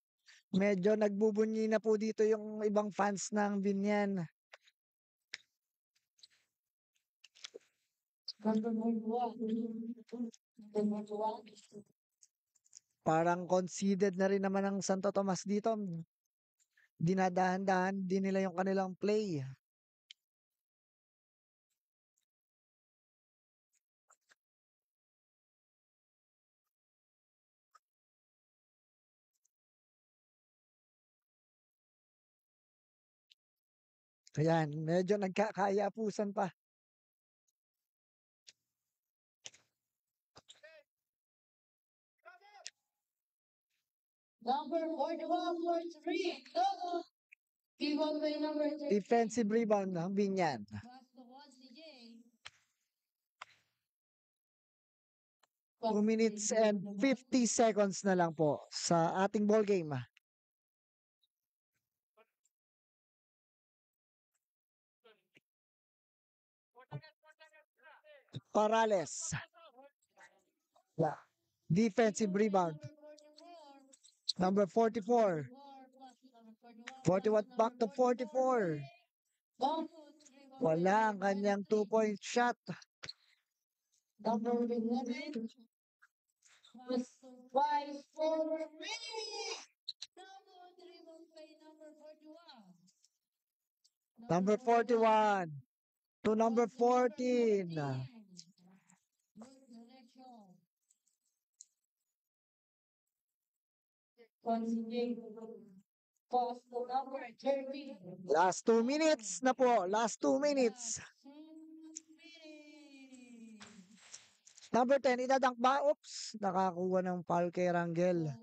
Medyo nagbubunyi na po dito yung ibang fans ng Binyan. Number 1. Parang conceded na rin naman ang Santo Tomas dito. Dinadahan-dahan din nila yung kanilang play. Ayan, medyo nagkakaayapusan pa. Number 41 for 3. Go! Give up by number 13. Defensive rebound ng Binyan. Pass to once again. 2 minutes and 50 seconds na lang po sa ating ball game. Parales. Defensive rebound. Number 44. 41 back to 44. Wala ang kanyang 2-point shot. Number 11. Pass to 5 for 3. Number 41 to number 14. Pass to number 13. Last 2 minutes na po. Last 2 minutes. Number 10, idadunk ba? Oops, nakakuha ng foul kay Rangel.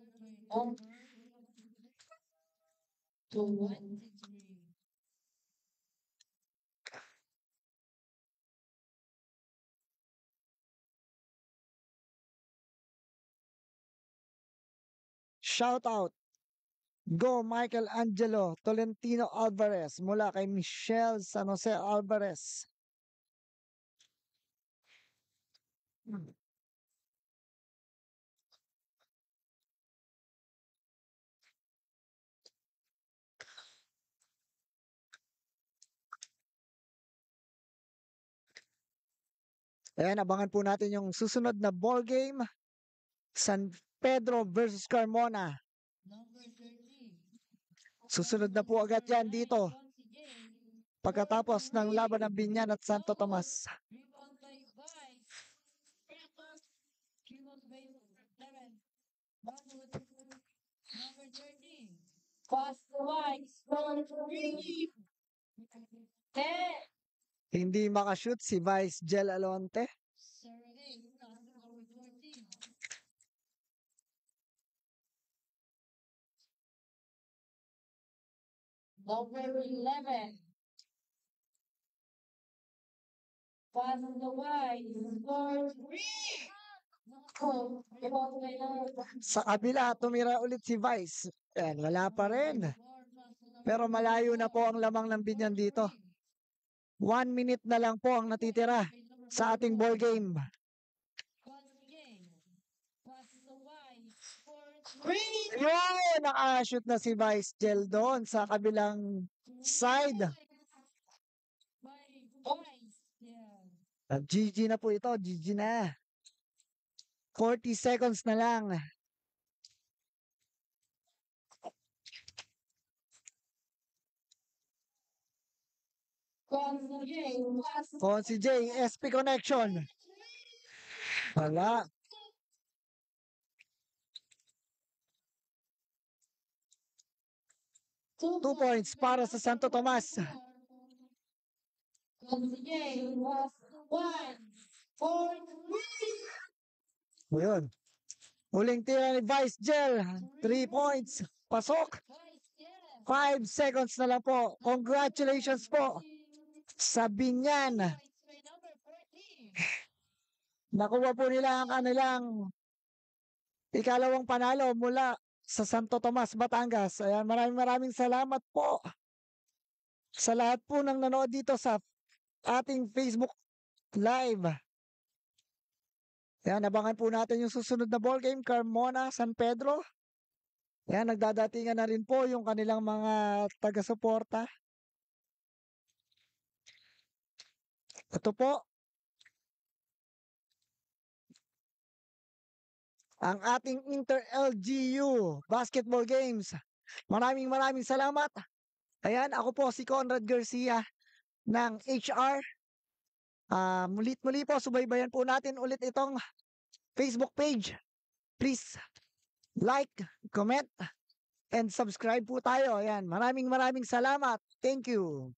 To 1. Shout out. Go Michael Angelo Tolentino Alvarez mula kay Michelle San Jose Alvarez. Ayan, abangan po natin yung susunod na ball game. Pedro versus Carmona. Number 13. Susunod na po agad yan dito. Quincy J. Pagkatapos ng laban ng Binyan at Santo Tomas. Rebound by Vice. Rebound by 11. Number 13. Pass to Vice. Number 3. 10. Hindi makashoot si Vice Gel Alonte. Sergey. Number 14. Number 11. Pass to Vice. Number 3. Rebound by number Sa kabila, tumira ulit si Vice. Yan, wala pa rin. Pero malayo na po ang lamang ng Binyan dito. 1 minute na lang po ang natitira sa ating ball game. Yun! Nakashoot na si Vice Gel doon sa kabilang side. GG na po ito. GG na. 40 seconds na lang. Consi J, SP Connection. Wala. Two points para sa Santo Tomas. Yun. Huling tira ni Vice Gel. 3 points. Pasok. 5 seconds na lang po. Congratulations po sa Binyan. Nakuha po nila ang kanilang ikalawang panalo mula sa Santo Tomas, Batangas. Ayan, maraming salamat po sa lahat po ng nanood dito sa ating Facebook Live. Ayan, abangan po natin yung susunod na ball game, Carmona, San Pedro. Ayan, nagdadatingan na rin po yung kanilang mga taga-suporta. Ito po ang ating Inter-LGU basketball games. Maraming salamat. Ayan, ako po si Conrad Garcia ng HR. Muli po, subaybayan po natin ulit itong Facebook page. Please like, comment, and subscribe po tayo. Ayan, maraming salamat. Thank you.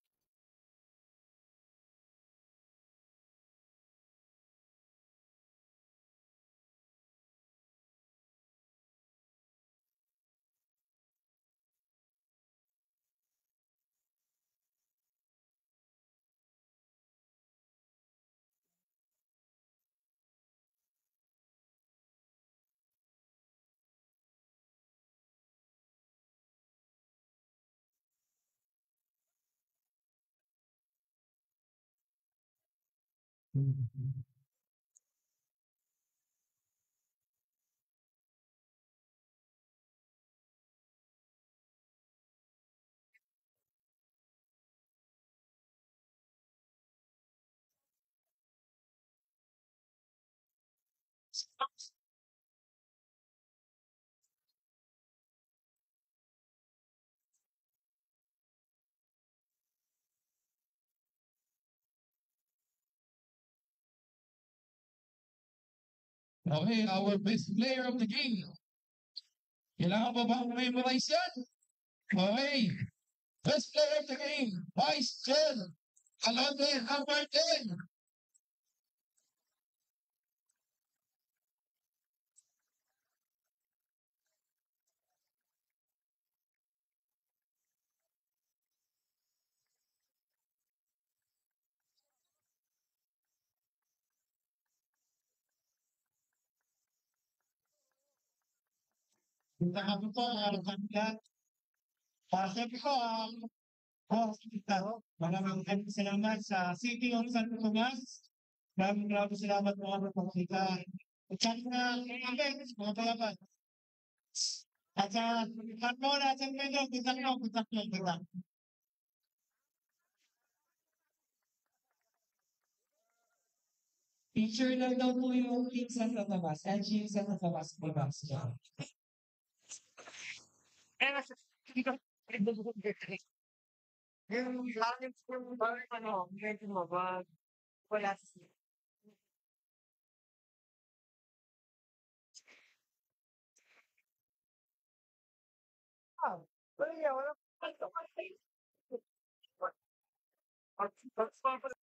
Okay, our best player of the game. Kailangan pa ba memorize yan? Okay. Best player of the game, Vice Gel Alonte, number 10. Punta kami po, kanila. Siyempre po, maraming salamat sa City of Santo Tomas. Maraming salamat po ang pagkakita. At sa mga palaban. At sa Carmona, San Pedro, puntak nyo. Teacher lang daw po yung Team Santo Tomas. LG Santo Tomas po ba? Eh, nasa, hindi ko, yung langit ko, parang ano, medyo mabag, wala sa wala, wala, wala, wala, wala, wala, wala, wala, wala,